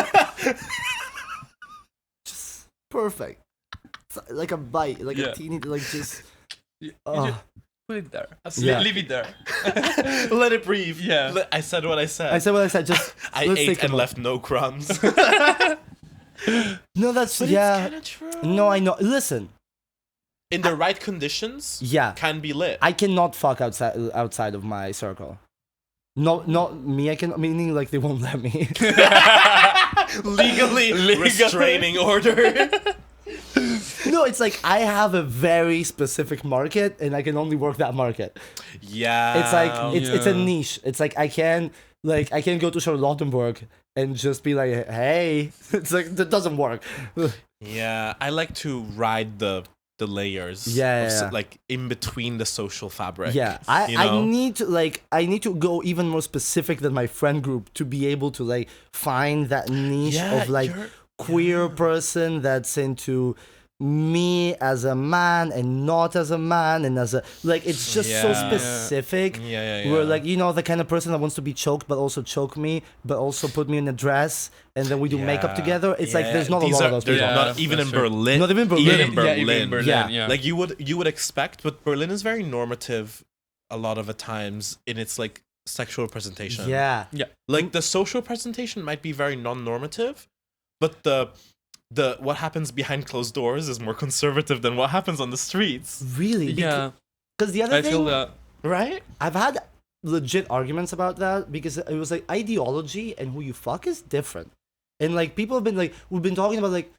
just perfect. It's like a bite, like Yeah. a teeny, like just. You Oh. just put it there. Yeah. Leave it there. Let it breathe. Yeah. I said what I said. I said what I said. Just I let's ate think and about- left no crumbs. No, that's But yeah. it's kind of true. No, I know. Listen, In the right conditions, yeah, can be lit. I cannot fuck outside of my circle. No, not me. I can, meaning like they won't let me. Legally restraining order. No, it's like I have a very specific market, and I can only work that market. Yeah. It's like it's a Yeah. niche. It's like I can go to Charlottenburg and just be like, hey, it's like that doesn't work. Yeah, I like to ride the layers. Yeah, of yeah. like in between the social fabric. Yeah, you I know? need to go even more specific than my friend group to be able to like find that niche Yeah, of like you're- queer person that's into me as a man and not as a man and as a like it's just so Yeah. specific. Yeah. Where like the kind of person that wants to be choked but also choke me but also put me in a dress and then we do makeup Yeah. together. It's like there's not a These lot are- of those there's people. Yeah. Not even in that's true. Berlin. Not even Berlin. Even Yeah, in Berlin. even in Berlin. Yeah. Yeah. Like you would expect, but Berlin is very normative a lot of the times in its like sexual presentation. Yeah. Like the social presentation might be very non-normative, but the what happens behind closed doors is more conservative than what happens on the streets. Really? Yeah. Because the other I thing feel that. Right? I've had legit arguments about that because it was like ideology and who you fuck is different. And like people have been like we've been talking about like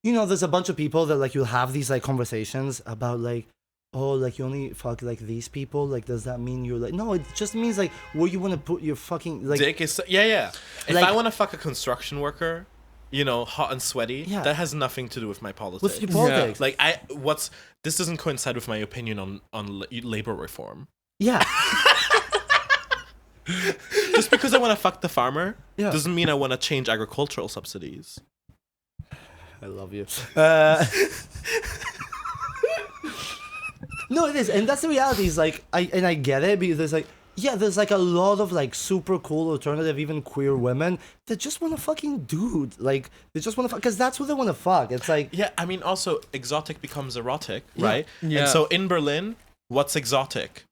there's a bunch of people that like you'll have these like conversations about like oh, like you only fuck like these people, like does that mean you're like, no, it just means like where you want to put your fucking like Dick is yeah. If Like- I want to fuck a construction worker, you know, hot and sweaty, Yeah. that has nothing to do with my politics. with your politics. Like this doesn't coincide with my opinion on labor reform. Yeah. Just because I want to fuck the farmer Yeah. doesn't mean I want to change agricultural subsidies. I love you. No, it is, and that's the reality. Is like I get it because there's like a lot of like super cool alternative, even queer women that just want to fucking dude. Like they just want to fuck because that's what they want to fuck. It's like Yeah, I mean, also exotic becomes erotic, Yeah. right? Yeah. And so in Berlin, what's exotic?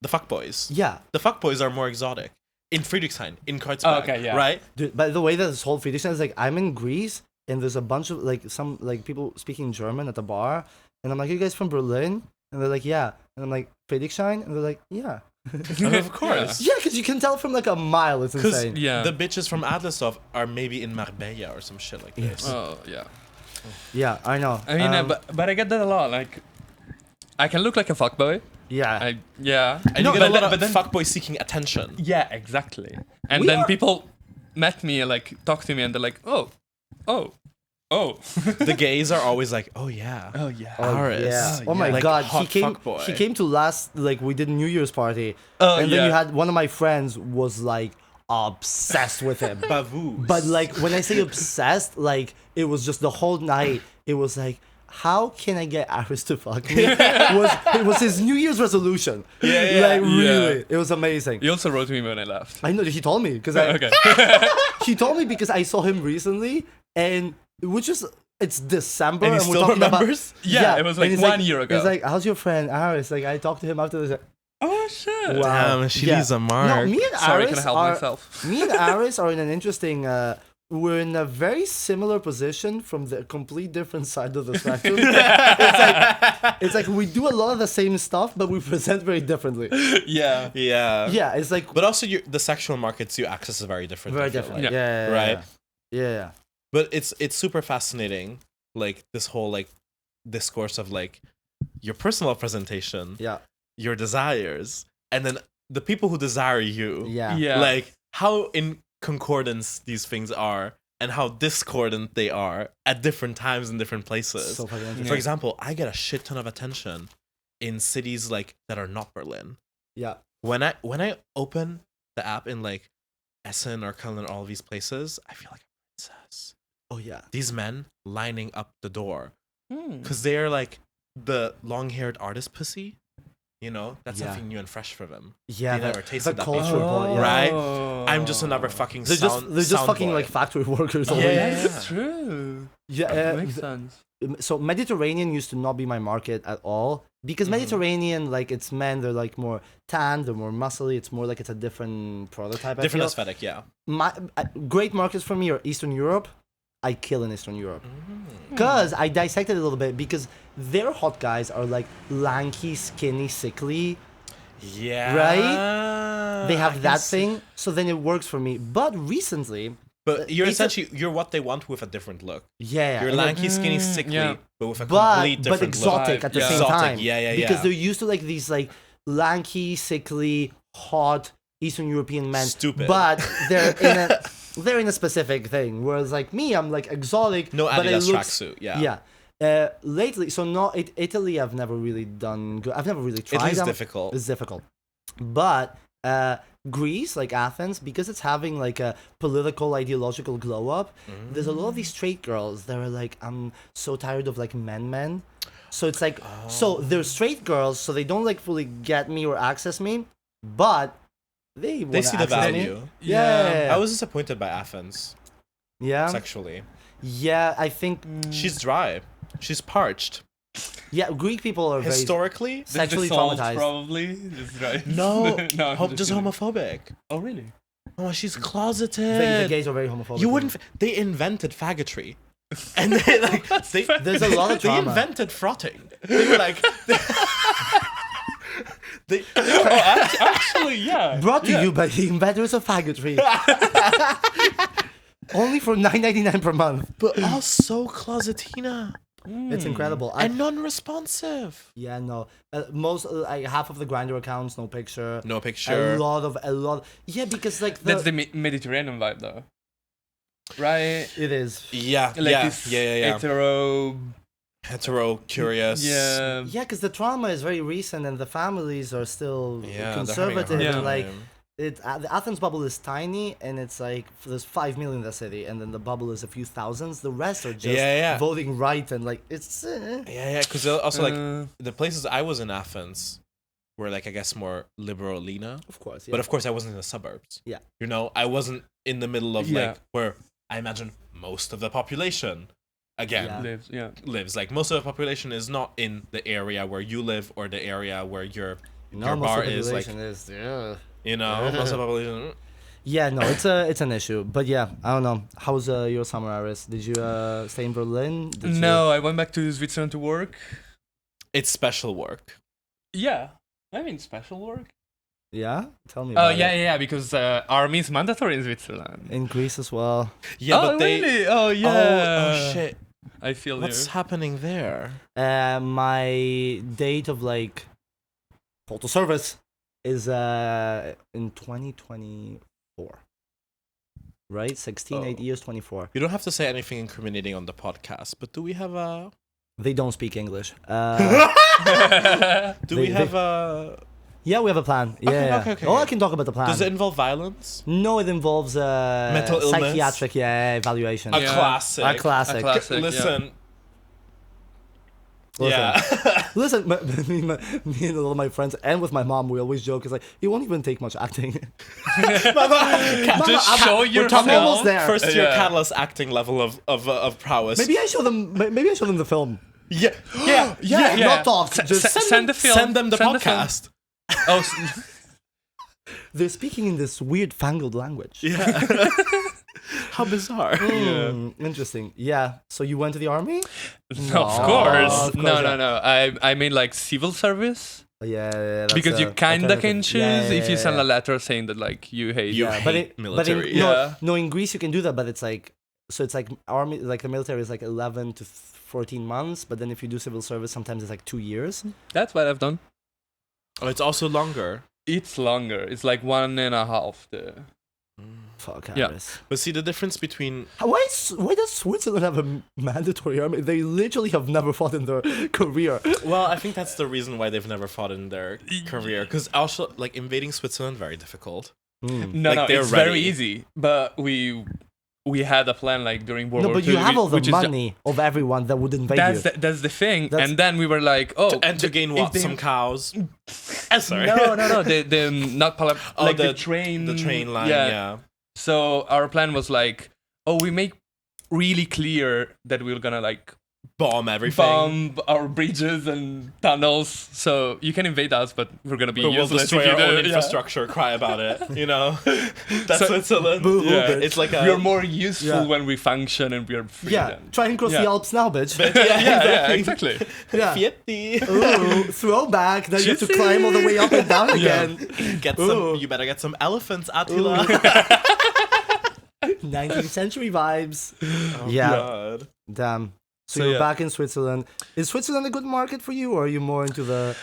The fuckboys. yeah, The fuckboys are more exotic. In Friedrichshain, in Kreuzberg, Oh, okay, yeah. right? dude. But the way that this whole Friedrichshain is like, I'm in Greece and there's a bunch of like some like people speaking German at the bar, and I'm like, you guys from Berlin? And they're like, yeah. And I'm like, Friedrichshain? And they're like, yeah. Of course. Yeah, because you can tell from like a mile. It's Because insane. Yeah. the bitches from Adlersdorf are maybe in Marbella or some shit like this. Oh yeah. Yeah, I know. I mean, but I get that a lot. Like, I can look like a fuckboy. yeah. Yeah. And No, you get a but lot then- of fuckboys seeking attention. Yeah, exactly. And We then are- people met me and like talk to me and they're like, oh. The gays are always like, oh yeah. Oh yeah. Aris. Yeah. Oh, Oh my Like god, he hot came. fuckboy. He came to last like we did New Year's party, Oh, and then yeah. you had one of my friends was like obsessed with him. Bavoos. But like when I say obsessed, like it was just the whole night. It was like, how can I get Aris to fuck me? It was his New Year's resolution. Yeah. Like really, Yeah. it was amazing. You also wrote me when I left. I know he told me because Okay. he told me because I saw him recently, and which is it's December, And he and we're still talking remembers? Yeah, it was and like he's 1 year ago. He's like, "How's your friend Aris?" Like, I talked to him after this. Oh shit. Wow. Damn, she Yeah. leaves a mark. No, me and Sorry, Aris can I help are, myself? Me and Aris are in an interesting. We're in a very similar position from the complete different side of the spectrum. It's like we do a lot of the same stuff, but we present very differently. Yeah. Yeah. Yeah, it's like But also, the sexual markets you access is very different. very I feel different. like. Yeah, Right? Yeah. But it's super fascinating, like this whole like discourse of like your personal presentation, Yeah. your desires, and then the people who desire you. Yeah. Yeah. Like how in concordance these things are and how discordant they are at different times in different places. So fucking interesting. For example, I get a shit ton of attention in cities like that are not Berlin. Yeah. When I open the app in like Essen or Köln and all these places, I feel like a princess. Oh yeah. These men lining up the door Hmm. because they're like the long-haired artist pussy. You know, that's Yeah. something new and fresh for them. Yeah. They never tasted the that culture before. part, yeah. Right? I'm just another fucking They're sound. just sound fucking boy. like factory workers. over Yeah, here. yeah. That's true. Yeah. Makes sense. So Mediterranean used to not be my market at all because Mediterranean, like it's men, they're like more tan, they're more muscly. It's more like it's a different prototype. Different I feel. aesthetic, yeah. My great markets for me are Eastern Europe. I kill in Eastern Europe because I dissected it a little bit because their hot guys are like lanky, skinny, sickly. Yeah. Right? They I have can that see- thing, so then it works for me. But recently, But you're It's a- essentially you're what they want with a different look. yeah, You're and then- lanky, skinny, sickly, yeah. but with a but complete different exotic look. at the Yeah. same Exotic, time. yeah, Because yeah. they're used to like these like lanky, sickly, hot Eastern European men. Stupid. But they're in a specific thing. Whereas like me, I'm like exotic. No but Adidas it looks, tracksuit, yeah. Yeah. Lately, so not Italy. I've never really done good. I've never really tried. Italy's them. difficult. It's difficult, but Greece, like Athens, because it's having like a political, ideological glow up. There's a lot of these straight girls that are like, I'm so tired of like men. So it's like, so they're straight girls, so they don't like fully get me or access me, but they They see the access me. value. Yeah. I was disappointed by Athens Yeah, sexually. yeah. I think She's dry. She's parched. yeah. Greek people are very Historically, sexually The salt, traumatized. probably. Is right. no, no, I'm just kidding. homophobic. Oh really? Oh, she's The closeted. gays are very homophobic. You wouldn't. They invented faggotry, and they like they. There's a lot of They drama. invented frotting. They were like. They, Actually, yeah. Brought to yeah. you by the inventors of faggotry. Only for $9.99 per month. but also closetina. It's incredible. And non-responsive. Yeah, no. Most like half of the Grindr accounts, no picture. No picture. A lot. Yeah, because like That's the Mediterranean vibe, though. Right? it is. Yeah, Like yeah, this yeah. Hetero, curious. Yeah. Yeah, because the trauma is very recent and the families are still Yeah, they're having a conservative hard and like time. the Athens bubble is tiny and it's like there's 5 million in the city and then the bubble is a few thousands. The rest are just Yeah. voting right and like it's Yeah, because also like Uh, the places I was in Athens were like I guess more liberal Lena, of course. Yeah. but of course I wasn't in the suburbs. Yeah. You know, I wasn't in the middle of Yeah. like where I imagine most of the population again Yeah. lives, yeah. lives. Like most of the population is not in the area where you live or the area where your no, your most bar of the is like population is yeah. you know most of the population. Yeah, no, it's an issue. But yeah, I don't know. How's your summer, Aris? Did you stay in Berlin? Did you... No, I went back to Switzerland to work. It's special work. Yeah. I mean, special work. Yeah? Tell me Oh, about yeah, it. because army is mandatory in Switzerland. In Greece as well. Yeah, oh, but they. really? Oh, yeah. Oh shit! I feel What's you. happening there? My date of like photo service is in 2024. Right? 16, 8 Oh. years, 24. You don't have to say anything incriminating on the podcast, but do we have a? They don't speak English. Do we They- have a? Yeah, we have a plan. Yeah. Okay, yeah. okay, okay. Oh, I can talk about the plan. Does it involve violence? No, it involves Mental illness? psychiatric evaluation. A Yeah. classic. A classic. A classic. Listen. Listen. Yeah. Listen, me and all my friends, and with my mom, we always joke. It's like, it won't even take much acting. Just show I'm yourself. almost there. First year Yeah. catalyst acting level of prowess. Maybe I show them. Maybe I show them the film. Yeah. Yeah. Yeah, not talk. Just send the film. Send them the film. podcast. Oh, They're speaking in this weird fangled language. Yeah. How bizarre. Interesting. Yeah. So you went to the army? no, of course. of No, course, no, no. I mean like civil service. Yeah. That's Because you kinda can choose if you send a lot. letter saying that like you hate. You Yeah, hate military. Yeah. no, in Greece you can do that, but it's like, so it's like army, like the military is like 11 to 14 months, but then if you do civil service, sometimes it's like 2 years. That's what I've done. Oh, it's also longer. It's longer. It's like 1.5. Fuck, Yeah. Aris. But see the difference between Why does Switzerland have a mandatory army? They literally have never fought in their career. well, I think that's the reason why they've never fought in their career. Because also, like invading Switzerland, very difficult. No, Like, no, they're it's very ready. easy. But we had a plan like during World No, War but II. you have all the which is ju- money of everyone that would invade That's you. that's the thing. That's- And then we were like, oh, And to gain what? if they- Some cows. Sorry. No. The not Oh, like the the train. The train line. Yeah. So our plan was like, oh, we make really clear that we're gonna like Bomb everything. bomb our bridges and tunnels. So you can invade us, but we're gonna be But we'll useless destroy if you our do own it. Yeah. infrastructure. Cry about it. You know. That's So- Switzerland. Boo-hoo, Yeah. bitch. It's like a. We're more useful Yeah. when we function and we are free. Yeah, then. try and cross the Yeah. Alps now, bitch. yeah, exactly. Yeah. Fiatti. Ooh, throwback. Now you have to climb all the way up and down again. Get Ooh. some. You better get some elephants, Attila. 19th century vibes. Oh, Yeah. God. Damn. So, So, you're yeah. back in Switzerland. Is Switzerland a good market for you, or are you more into the?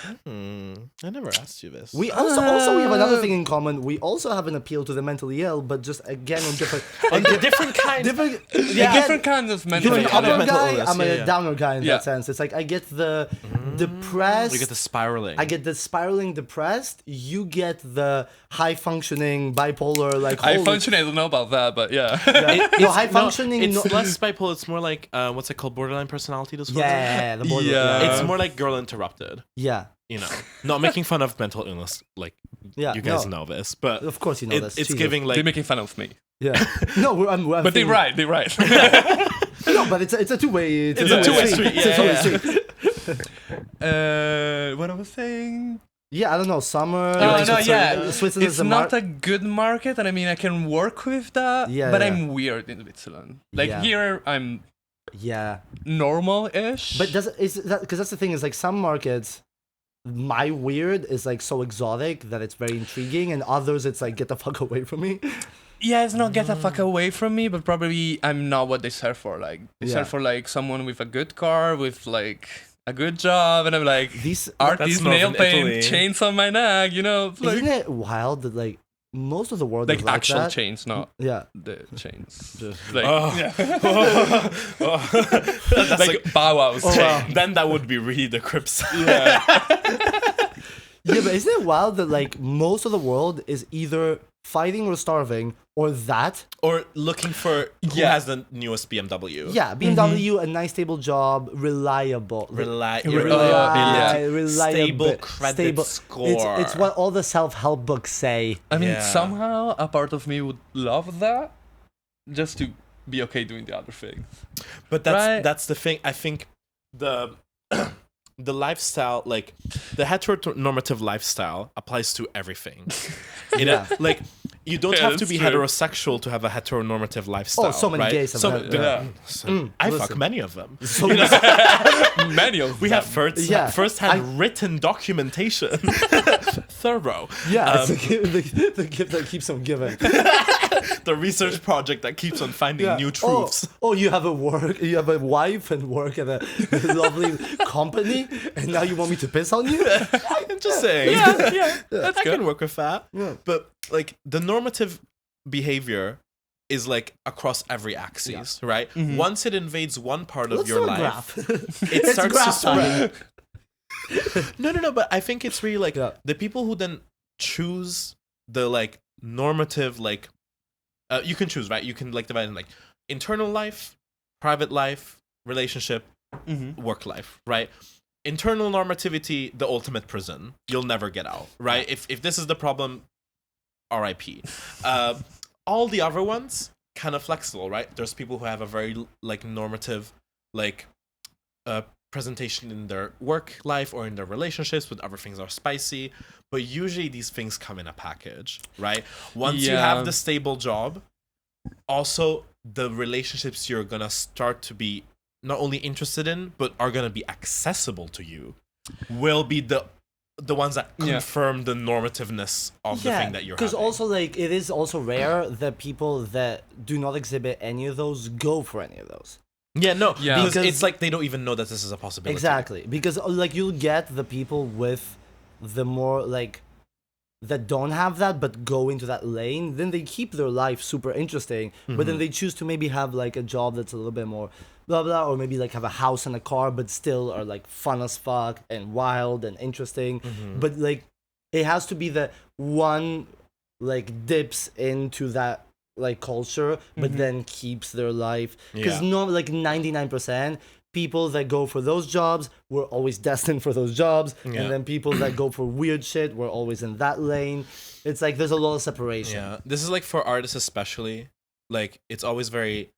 I never asked you this. We also we have another thing in common. We also have an appeal to the mentally ill, but just again on different. on the different kind. different. Different kinds of mental You're an Different upper mental guy. illness, I'm a yeah, yeah. downer guy in Yeah. that sense. It's like I get the depressed. You get the spiraling. I get the spiraling depressed. You get the high functioning bipolar. Like High holy- functioning, I don't know about that, but yeah. No, high functioning. It's no- less bipolar. It's more like what's it called? Borderline personality disorder. Yeah, the border. Yeah. It's more like girl interrupted. Yeah. You know, not making fun of mental illness. Like Yeah, you guys no. know this, but Of course you know this. it's Jesus. giving They're like making fun of me. Yeah. No, I'm But they're thinking- right, they're right. No, but it's a two-way. It's a two-way street, It's a yeah, two-way yeah. street. What I was saying? Yeah, I don't know. Summer. Oh, like, no, Switzerland- yeah. Switzerland It's is a not a good market, and I mean, I can work with that, Yeah, but yeah. I'm weird in Switzerland. Like, Yeah. here, I'm Yeah, normal-ish. but because that's the thing is like some markets, my weird is like so exotic that it's very intriguing, and others it's like get the fuck away from me. Yeah, it's not get the fuck away from me, but probably I'm not what they serve for. Like they serve for like someone with a good car, with like a good job, and I'm like These artist Northern nail paint, Italy. chains on my neck, you know, like, isn't it wild that like most of the world like is like actual that? chains, not Yeah. the chains. Just- Like, That's like Bow Wow's chain. wow. then that would be really the Crips. Yeah. Yeah, but isn't it wild that like most of the world is either fighting or starving or that? Or looking for who Yeah. has the newest BMW. Yeah, BMW, a nice stable job, reliable. Reliable. Stable credit score. It's what all the self-help books say. I mean, Yeah. somehow a part of me would love that, just to be okay doing the other thing. But that's the thing. I think the the lifestyle, like the heteronormative lifestyle, applies to everything. Like you don't have to that's be true. heterossexual to have a heteronormative lifstyle. Oh, so many right? gays have had that. I fuck listen. many of them. So Many of We them. have first-hand written documentation. Thorough. yeah, it's the gift that keeps on giving. The research project that keeps on finding Yeah. new truths. Oh, you have a wife and work at a lovely company, and now you want me to piss on you? I'm just saying. yeah, that's I good. can work with that. Yeah. But like the normative behavior is like across every axis, right? Once it invades one part of Let's your do a life, graph. it It's starts to graph time. spread. No. But I think it's really like Yeah. the people who then choose the like normative, like you can choose, right? You can like divide in like internal life, private life, relationship, work life, right? Internal normativity, the ultimate prison. You'll never get out, right? If this is the problem, R.I.P. All the other ones kind of flexible, right? There's people who have a very like normative, like presentation in their work life or in their relationships, but other things are spicy. But usually these things come in a package, right? Once you Yeah. have the stable job, also the relationships you're gonna start to be not only interested in, but are gonna be accessible to you, will be the ones that Yeah. confirm the normativeness of the thing that you're having. because also like it is also rare that people that do not exhibit any of those go for any of those. Yeah, no, Yeah. because Because- it's like they don't even know that this is a possibility. Exactly, because like you'll get the people with the more like that don't have that but go into that lane, then they keep their life super interesting, but then they choose to maybe have like a job that's a little bit more blah blah, or maybe like have a house and a car but still are like fun as fuck and wild and interesting. But like it has to be the one like dips into that like culture but then keeps their life, because Yeah. no, like 99% people that go for those jobs were always destined for those jobs, Yeah. and then people that go for weird shit were always in that lane. It's like there's a lot of separation. Yeah, this is like for artists especially. Like it's always very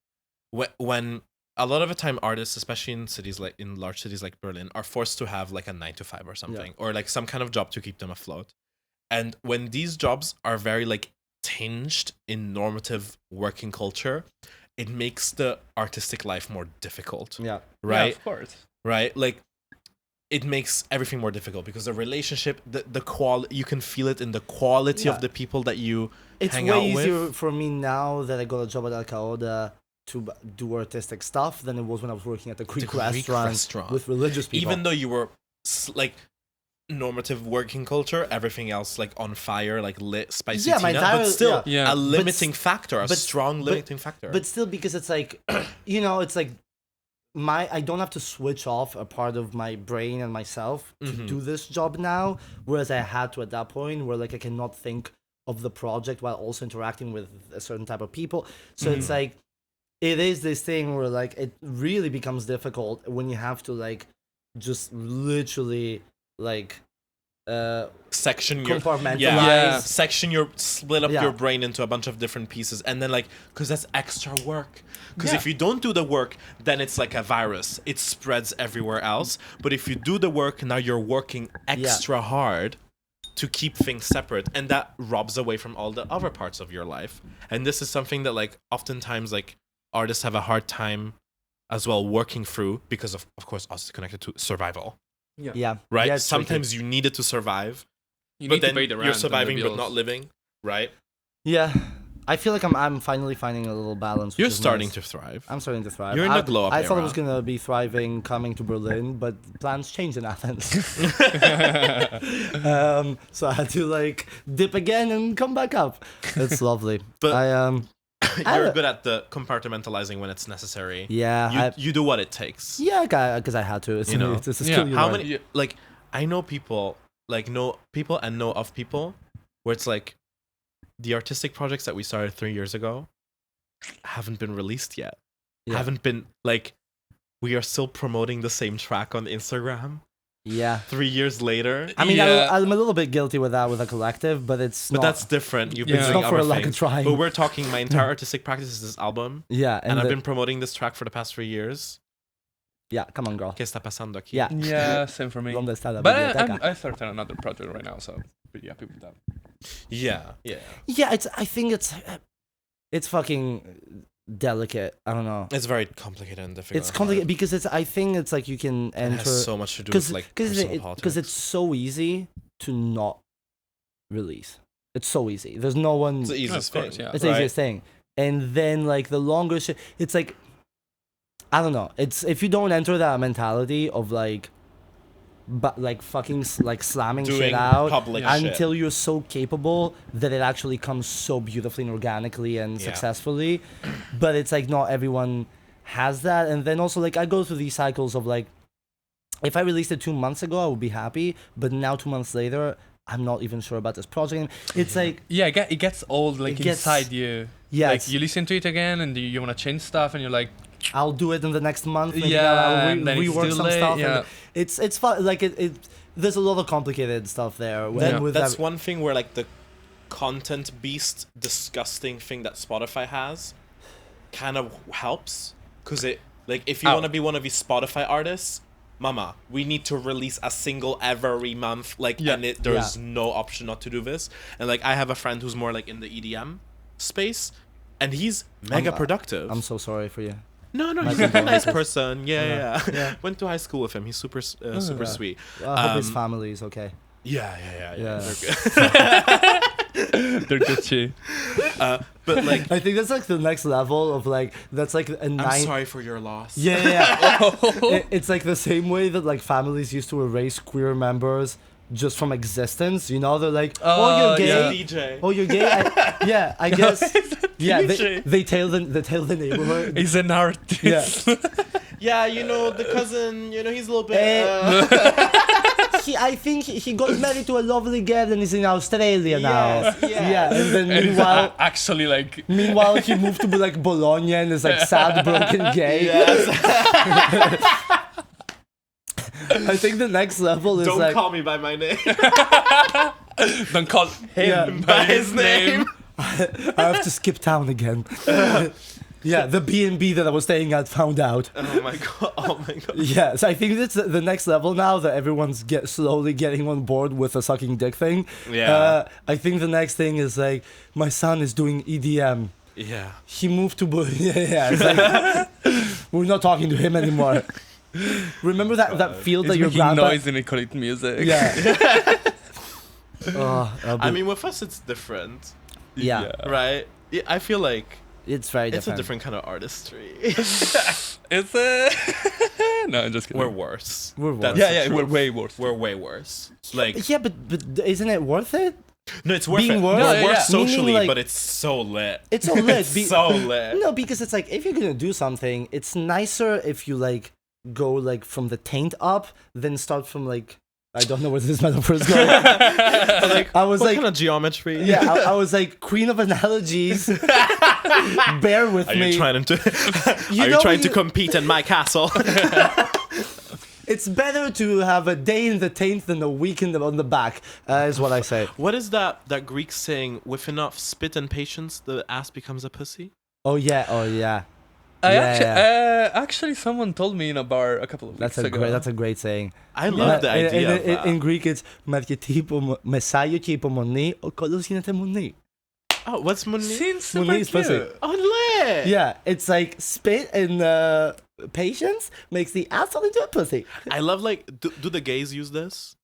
when a lot of the time artists, especially in cities like in large cities like Berlin, are forced to have like a 9 to 5 or something, or like some kind of job to keep them afloat. And when these jobs are very like tinged in normative working culture, it makes the artistic life more difficult. Yeah. Right? Yeah, of course. Right? Like it makes everything more difficult because the relationship, the quality, you can feel it in the quality Yeah. of the people that you It's hang way out easier with. for me now that I got a job at Al Qaeda to do artistic stuff than it was when I was working at the Greek, restaurant with religious people. Even though you were like normative working culture, everything else like on fire, like lit, spicy, Yeah, my Tina, entire- but still yeah. a limiting factor, a but- strong but- limiting factor. But still, because it's like, it's like I don't have to switch off a part of my brain and myself to do this job now, whereas I had to at that point where like I cannot think of the project while also interacting with a certain type of people. So it's like, it is this thing where like it really becomes difficult when you have to like just literally like section your compartmentalize. Yeah. section your split up Yeah. your brain into a bunch of different pieces, and then like because that's extra work. Because Yeah. if you don't do the work, then it's like a virus. It spreads everywhere else. But if you do the work, now you're working extra hard to keep things separate, and that robs away from all the other parts of your life. And this is something that like oftentimes like artists have a hard time as well working through because of course also connected to survival, Yeah. right? Yeah, it's tricky. Sometimes you need it to survive, You but need then to pay the rent you're and the surviving but bills. not living, right? Yeah. I feel like I'm finally finding a little balance. You're which is starting nice. to thrive. I'm starting to thrive. You're in the glow up I thought I era. was gonna be thriving coming to Berlin, but plans changed in Athens. So I had to like dip again and come back up. It's lovely. But- I You're good at the compartmentalizing when it's necessary. yeah, You do what it takes. yeah, because I had to. It's, You know. it's a Yeah, skill you How learn. many like I know people know people and know of people where it's like the artistic projects that we started 3 years ago haven't been released yet. Yeah. Haven't been like we are still promoting the same track on Instagram Yeah. 3 years later. I mean, Yeah. I'm a little bit guilty with that with a collective, but it's But not. that's different. You've Yeah. been It's doing not for other a lack of things. trying. But we're talking my entire artistic practice is this album. yeah, And I've the- been promoting this track for the past 3 years. yeah. Come on, girl. ¿Qué está pasando aquí? Yeah. Yeah, same for me. ¿Dónde está la But biblioteca? I started another project right now, so pretty happy with that. Yeah. Yeah. Yeah, I think it's fucking delicate. I don't know. It's very complicated and difficult. It's complicated because I think it's like you can It enter has so much to do with like personal politics. because it's so easy to not release. It's so easy. There's no one. It's the easiest Of course, thing. yeah. It's the easiest thing. And then like the longer shit, it's like I don't know. It's if you don't enter that mentality of like, but like fucking like slamming Doing shit out public until you're so capable that it actually comes so beautifully and organically and Yeah. successfully. But it's like not everyone has that. And then also like I go through these cycles of like, if I released it 2 months ago, I would be happy. But now 2 months later, I'm not even sure about this project. It's like Yeah, it gets old like It gets- inside you. yeah, Like it's- you listen to it again and you want to change stuff and you're like, I'll do it in the next month. Maybe Yeah, I'll and then it's rework too some late, stuff. yeah. And it's fun. Like it. There's a lot of complicated stuff there. That- with that's every- one thing where like the content beast disgusting thing that Spotify has kind of helps because it like if you Oh. want to be one of these Spotify artists, mama, we need to release a single every month, like Yeah. and there's no option not to do this. And like I have a friend who's more like in the EDM space and he's mega productive. I'm so sorry for you. No, My he's a nice condolences. person. Yeah. Yeah. Went to high school with him. He's super super yeah. sweet. I hope his Um, family is okay. Yeah. Yeah. They're good. they're Gucci. But like I think that's like the next level of like that's like a I'm nine. sorry for your loss. Yeah. It's like the same way that like families used to erase queer members just from existence. You know, they're like, oh, you're yeah. gay. DJ. Oh, you're gay. I guess. Yeah, DJ? they tell the neighborhood. He's an artist. Yeah. Yeah, you know the cousin. You know he's a little bit. I think he got married to a lovely girl and is in Australia now. Yes, yes. Yeah, and then And he's actually like, meanwhile he moved to like Bologna and is like sad, broken gay. I think the next level is Don't like call me by my name. don't call him Yeah. by his name. I have to skip town again. Yeah, the B&B that I was staying at found out. Oh my god. Oh my god. Yeah, so I think that's the next level now that everyone's slowly getting on board with the sucking dick thing. Yeah. I think the next thing is like my son is doing EDM. Yeah. He moved to yeah. It's like, we're not talking to him anymore. Remember that field He's that your making grandpa? noise and they call it music. Yeah. Oh, I mean, with us it's different, yeah, right? Yeah, I feel like it's very it's a different. different kind of artistry. It's a... No, I'm just kidding. We're worse. We're worse. That's yeah, the yeah, truth. we're way worse. We're way worse. Like Yeah, but isn't it worth it? no, it's worth being it. worse- We're No, yeah, worse yeah. Meaning, socially, like- but it's so lit. It's so lit. It's so lit. No, because it's like if you're gonna do something, it's nicer if you like go like from the taint up than start from like I don't know where this metaphor is going. Like I was what like, kind of geometry? yeah, I was like queen of analogies. Bear with Are me. you trying to? You are know you trying when to you- compete in my castle? It's better to have a day in the taint than a week on the back. Is what I say. What is that Greek saying? With enough spit and patience, the ass becomes a pussy. Oh yeah. Oh yeah. Actually, someone told me in a bar a couple of weeks ago. That's a great saying. I love the idea of that. In Greek, it's μεσάγιο και υπομονή, ο κόλλος γίνεται μονή. Oh, what's money? Seems super Money is pussy. cute. Oh, lit. Yeah, it's like spit and patience makes the asshole into a pussy. I love like do the gays use this?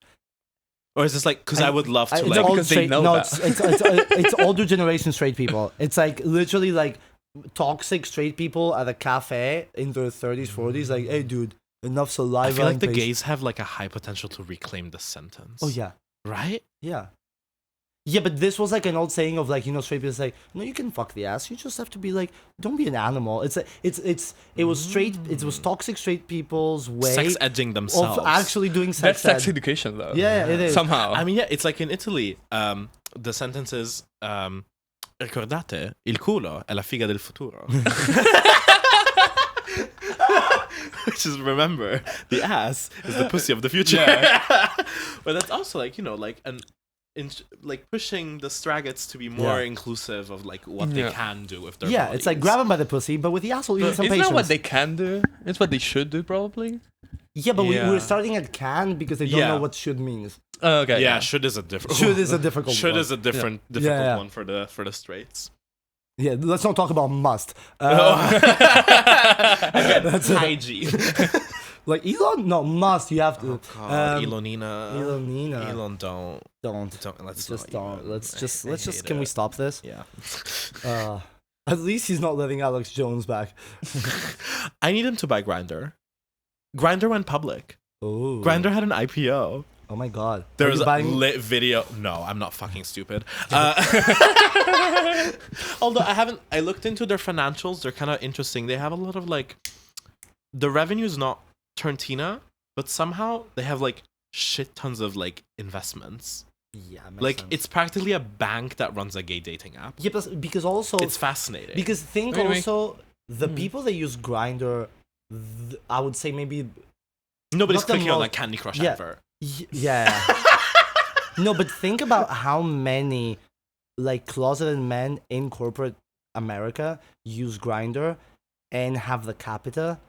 Or is this like because I would love to It's like all because they straight, know no, that. it's older generation straight people. It's like literally like toxic straight people at a cafe in their 30s, 40s. Like, hey, dude, enough saliva. I feel like and the patience." gays have like a high potential to reclaim this sentence. Oh yeah, Right? yeah. Yeah, but this was like an old saying of like, you know, straight people say, no, you can fuck the ass. You just have to be like, don't be an animal. It was straight. It was toxic straight people's way Sex edging themselves. of actually doing That's sex. sex ed. education, though. Yeah, it is. Somehow. I mean, yeah, it's like in Italy, the sentence is, ricordate, il culo è la figa del futuro. Which is, remember, the ass is the pussy of the future. But that's also like, you know, like like pushing the straggots to be more inclusive of like what they can do with their Yeah, it's like bodies. grab them by the pussy, but with the asshole, you need some It's patience. not what they can do. It's what they should do, probably. Yeah, but Yeah. we're starting at can because they don't Yeah. know what should means. Okay. Yeah, should is a different. Should is a difficult Should one. is a different Yeah. one for the straights. Yeah, let's not talk about must. Again, That's it. hygiene. Like Elon, no must. You have to. God, Elonina. Elonina. Elon, don't. Let's Just not don't. even. Let's I just. hate Can we it. stop this? Yeah. At least he's not letting Alex Jones back. I need him to buy Grinder. Grinder went public. Oh. Grinder had an IPO. Oh my god. There Are was you a buying? lit video. No, I'm not fucking stupid. Although I looked into their financials. They're kind of interesting. They have a lot of like, the revenue is not Tarntina, but somehow they have like shit tons of like investments. Yeah. Makes Like sense. it's practically a bank that runs a gay dating app. Yeah, because also It's fascinating. because think Anyway. also the people that use Grinder, I would say maybe nobody's not the clicking on most- that Candy Crush Yeah. advert. Yeah. No, but think about how many like closeted men in corporate America use Grinder and have the capita.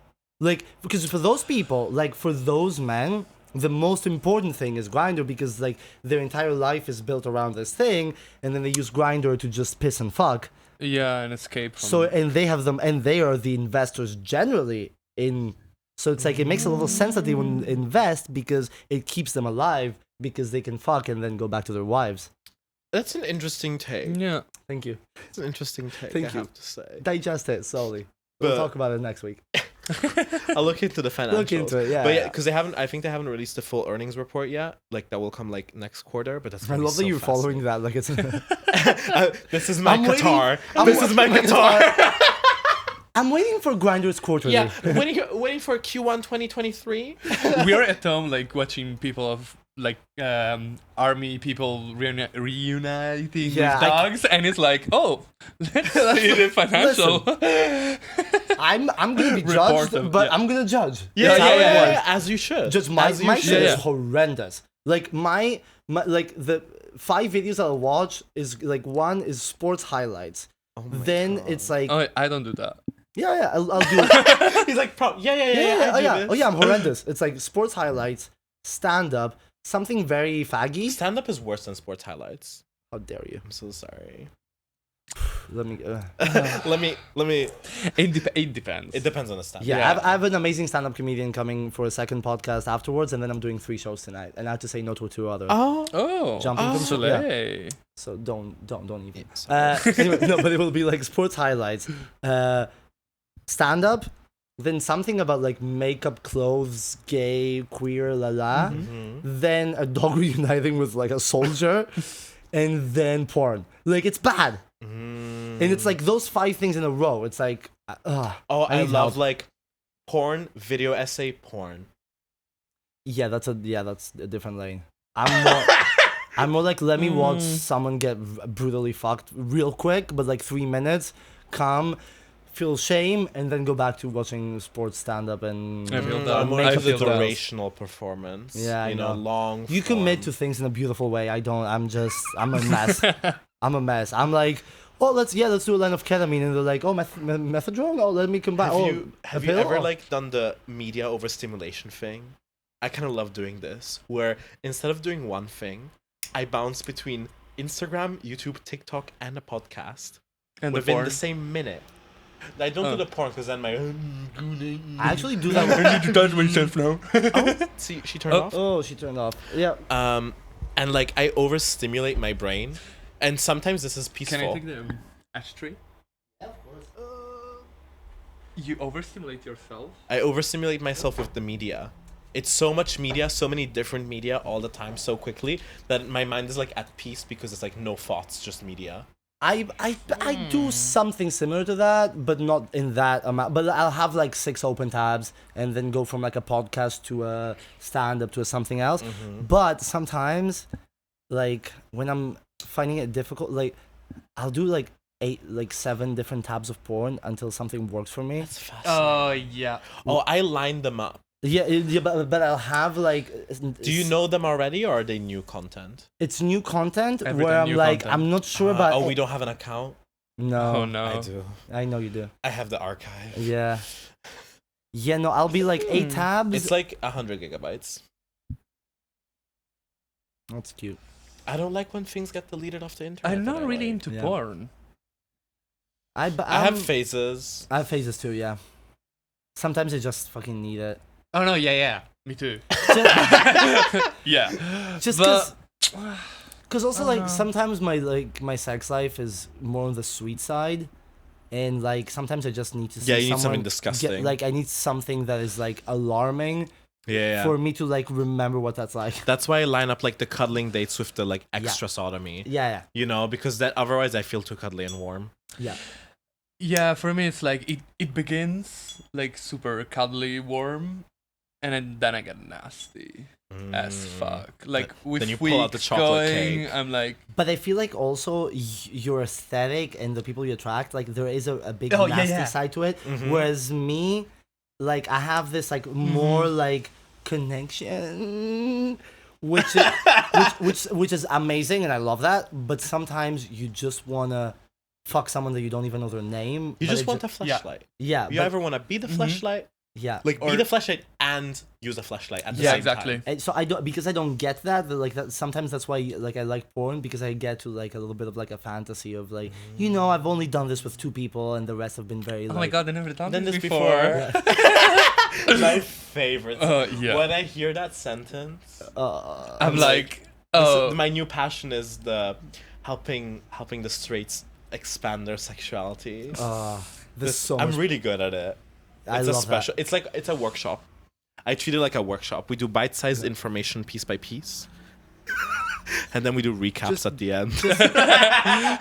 Like, because for those people, like for those men, the most important thing is Grinder because like their entire life is built around this thing, and then they use Grinder to just piss and fuck. Yeah, and escape from. So and they have them, and they are the investors generally in. So it's like it makes a little sense that they would invest because it keeps them alive because they can fuck and then go back to their wives. That's an interesting take. Yeah. Thank you. It's an interesting take. Thank I you. have to say. Digest it slowly. We'll But- talk about it next week. I'll look into the financials. Look into it, yeah. But yeah, because I think they haven't released the full earnings report yet. Like that will come like next quarter. But that's. I gonna be love that so you're following that. Like it's. This is my I'm waiting- Qatar. I'm This is my Qatar. I'm waiting for Grindr's quarterly. Yeah, waiting for Q1 2023. We are at home, like, watching people of, like, army people reuniting Yeah. with dogs, and it's like, oh, let's see the financial. I'm gonna be Report judged, them, but yeah. I'm gonna judge. Yeah, That's how it yeah, works. as you should. Just my As you shit should. is horrendous. Like my like the 5 videos I'll watch is like one is sports highlights. Oh my Then God. it's like Oh, I don't do that. yeah, I'll do it. He's like, yeah, Oh yeah, this. I'm horrendous. It's like sports highlights, stand up, something very faggy. Stand up is worse than sports highlights. How dare you? I'm so sorry. Let me. let me. It depends. It depends on the stand. Yeah, I have an amazing stand-up comedian coming for a second podcast afterwards, and then I'm doing 3 shows tonight, and I have to say no to 2 others. Oh. Oh, Jumping from Soleil. So don't even. Sorry. Anyway, no, but it will be like sports highlights, stand-up, then something about like makeup, clothes, gay, queer, la la, Mhm. then a dog reuniting with like a soldier, and then porn. Like it's bad, and it's like those 5 things in a row. It's like, Oh, I I need love help. like porn, video essay, porn. yeah, that's a different lane. I'm more like let me watch someone get brutally fucked real quick, but like 3 minutes, come, feel shame, and then go back to watching sports stand up and I feel Mm, that. I'm more I into the feel that. durational performance. Yeah, I you know, know. long. you commit to form. things in a beautiful way. I don't. I'm a mess. I'm a mess. I'm like, oh, let's do a line of ketamine, and they're like, oh, methadone. Oh, let me combine. Have a you pill? ever Oh. like done the media overstimulation thing? I kind of love doing this, where instead of doing one thing, I bounce between Instagram, YouTube, TikTok, and a podcast And the within porn. the same minute. I don't do the porn because then my. I actually do that. I need to touch myself now. Oh, see, she turned off. Oh, she turned off. Yeah. and like I overstimulate my brain, and sometimes this is peaceful. Can I take the ashtray? Yeah, of course. You overstimulate yourself? I overstimulate myself with the media. It's so much media, so many different media all the time, so quickly that my mind is like at peace because it's like no thoughts, just media. I do something similar to that, but not in that amount. But I'll have like 6 open tabs and then go from like a podcast to a stand up to a something else. But sometimes, like when I'm finding it difficult, like I'll do like 7 different tabs of porn until something works for me. That's fascinating. Yeah. Oh, I line them up. Yeah, but I'll have like. Do you know them already, or are they new content? It's new content Every where time I'm new like content. I'm not sure about. Oh, we don't have an account. No. Oh no. I do. I know you do. I have the archive. Yeah. Yeah, no, I'll be like 8 tabs. It's like 100 gigabytes. That's cute. I don't like when things get deleted off the internet. I'm that not I really like. into Yeah. porn. I have phases. I have phases too. Yeah. Sometimes I just fucking need it. Oh no, yeah. Me too. Yeah. Just But- because also like sometimes my sex life is more on the sweet side, and like sometimes I just need to see Yeah, you need something someone disgusting. like I need something that is like alarming Yeah. for me to like remember what that's like. That's why I line up like the cuddling dates with the like extra sodomy. Yeah, You know, because that otherwise I feel too cuddly and warm. yeah. Yeah, for me it's like it begins like super cuddly, warm, and then I get nasty as fuck. Like with then you pull out the weeks chocolate going, cake. I'm like, But I feel like also your aesthetic and the people you attract, like there is a big Oh, yeah, nasty yeah. side to it. Mhm. Whereas me, like I have this like more like connection, which is, which is amazing, and I love that. But sometimes you just wanna fuck someone that you don't even know their name. You but just it want ju- a flashlight. yeah, You but- ever want to be the flashlight? yeah. Like be Or- the flashlight and use a flashlight at the yeah, same exactly. time. And so I don't, because I don't get that, like that sometimes that's why like I like porn, because I get to like a little bit of like a fantasy of like, you know, I've only done this with 2 people and the rest have been very oh like, my god, I never done Done this this before. My favorite. Yeah. When I hear that sentence, I'm like, this oh, is- my new passion is the helping the straights expand their sexuality. this so I'm much, really good at it. I It's a love special. It's like it's a workshop. I treat it like a workshop. We do bite-sized information piece by piece, and then we do recaps at the end.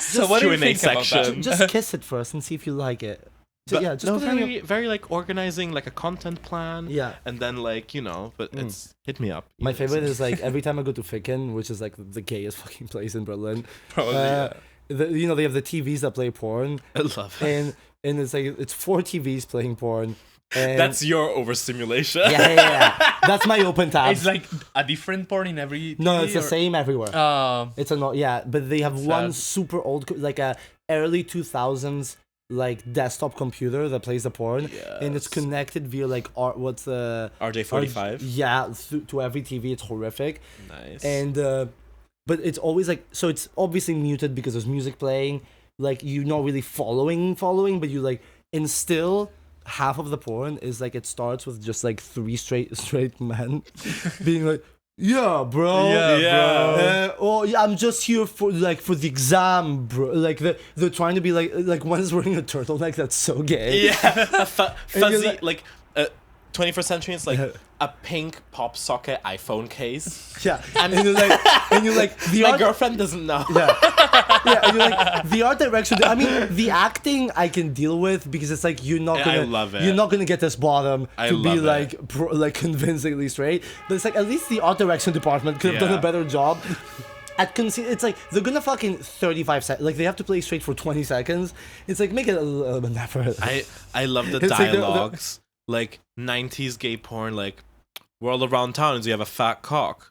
so what do you Q&A think about that? section. Just kiss it first and see if you like it. So, But yeah, just no, put it in very your, very like organizing like a content plan. yeah. And then like but it's hit me up. My favorite is like every time I go to Ficken, which is like the gayest fucking place in Berlin. Probably, yeah. You know, they have the TVs that play porn, I love it. and it's like it's 4 TVs playing porn. And That's your overstimulation. yeah. That's my open tab. It's like a different porn in every. No, TV it's the or- same everywhere. It's a not but they have one Sad. super old like a early 2000s like desktop computer that plays the porn, and it's Yes. connected via like what's the RJ45. yeah, to every TV. It's horrific. Nice. And but it's always like, so it's obviously muted because there's music playing, like you're not really following, but you like, and still half of the porn is like it starts with just like 3 straight men being like, yeah bro, Yeah. oh yeah, I'm just here for the exam, bro. Like they're trying to be like one is wearing a turtleneck that's so gay. Yeah, a And you're fuzzy like 21st century. It's like a pink pop socket iPhone case. Yeah, and you're like the My art, girlfriend doesn't know. yeah, and you're like the art direction. I mean, the acting I can deal with because it's like you're not Yeah, gonna, I love it. You're not gonna get this bottom I to be love like it. like convincingly straight. But it's like at least the art direction department could have done Yeah. a better job. It's like they're gonna fucking 35 seconds. Like they have to play straight for 20 seconds. It's like make it a little bit effort. I love the It's like the- dialogues. Like 90s gay porn, like, we're all around town and you have a fat cock.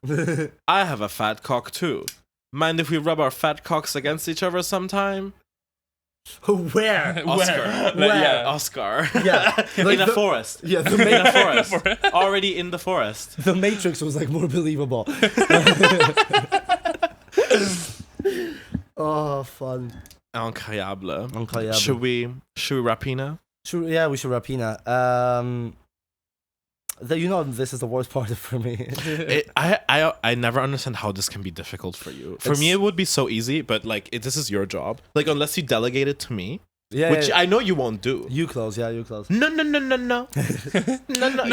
I have a fat cock too. Mind if we rub our fat cocks against each other sometime? Where? Oscar. Where? Yeah. Oscar. Yeah, like in a the- forest. Yeah, In a forest. Already in the forest. The Matrix was like more believable. Oh, fun. Incroyable. Incroyable. Should we rapina? Yeah, we should rapina. this is the worst part for me. I never understand how this can be difficult for you. For me, it would be so easy, but like this is your job. Like unless you delegate it to me, which I know you won't do. You close. No. No.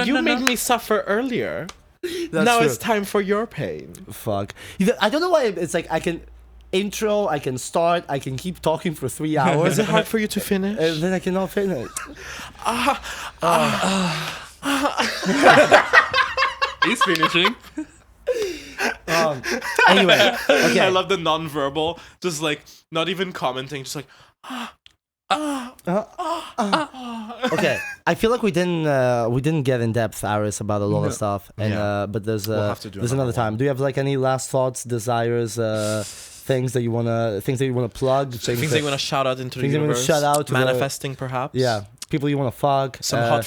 You made me suffer earlier. Now true. it's time for your pain. Fuck. I don't know why it's like I can intro, I can start, I can keep talking for 3 hours. Is it hard for you to finish? And then I cannot finish. He's finishing. Anyway, okay. I love the non-verbal, just like not even commenting, just like Okay, I feel like we didn't get in depth, Aris, about a lot of stuff, and but there's have to do there's another another time. Do you have like any last thoughts, desires, things that you wanna plug, things that you wanna shout out into the things you wanna universe, shout out to manifesting perhaps. Yeah, people you wanna fuck, Some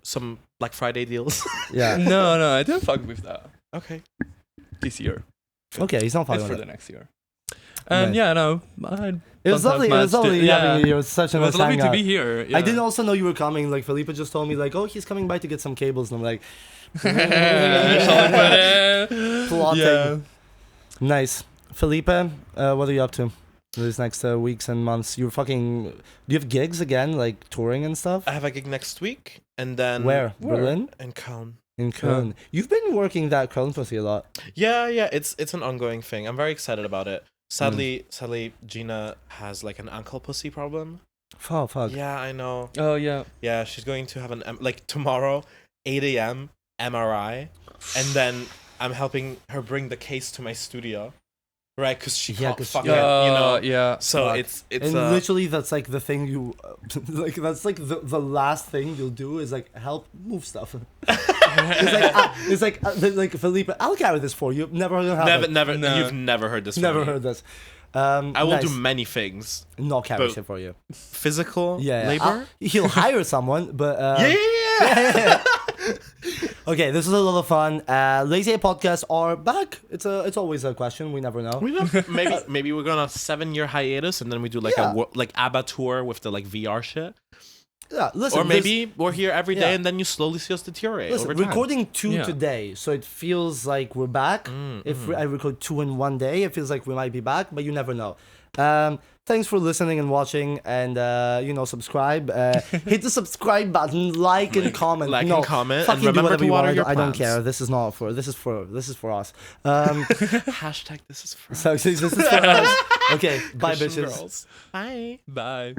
some Black Friday deals. Yeah. No, I don't fuck with that Okay. this year. Okay, he's not It's fucking for with the it. next year. And Nice. yeah, no, It was lovely. It was lovely having you. It was such a It nice was lovely to hangout. be here. I didn't also know you were coming. Like Felipe just told me, like, oh, he's coming by to get some cables, and I'm like, plotting. Yeah. Nice, Felipe. What are you up to these next weeks and months? You're fucking. Do you have gigs again, like touring and stuff? I have a gig next week, and then Where? Berlin? in Köln. In Köln. You've been working that Köln pussy a lot. Yeah, it's an ongoing thing. I'm very excited about it. Sadly, Gina has like an ankle pussy problem. Oh, fuck. Yeah, I know. Oh yeah. Yeah, she's going to have like tomorrow, 8 a.m. MRI, and then I'm helping her bring the case to my studio, right? Because she can't fucking, yeah. So Fuck. it's And literally, that's like the thing you, like that's like the last thing you'll do is like help move stuff. it's like Felipe, I'll carry this for you. Never gonna happen. never. No. You've never heard this. Never from me. heard this. I will nice. do many things. Not carry but- shit for you. Physical Yeah, labor. He'll hire someone, but Yeah. okay, this was a lot of fun. Lazy Eye podcasts are back. It's always a question. We never know. We know, maybe we're gonna 7-year hiatus, and then we do like like ABBA tour with the like VR shit. Yeah, listen. Or maybe we're here every day, Yeah. and then you slowly see us deteriorate Listen, over time. recording 2 Yeah. today, so it feels like we're back. If I record 2 in one day, it feels like we might be back, but you never know. Thanks for listening and watching, and subscribe. Hit the subscribe button, like and comment. Like and comment, and fucking do remember whatever to you water want. your I don't plants. care. This is not for. This is for us. Hashtag this is for So this is for us. Okay, bye, Christian bitches. girls. Bye. Bye.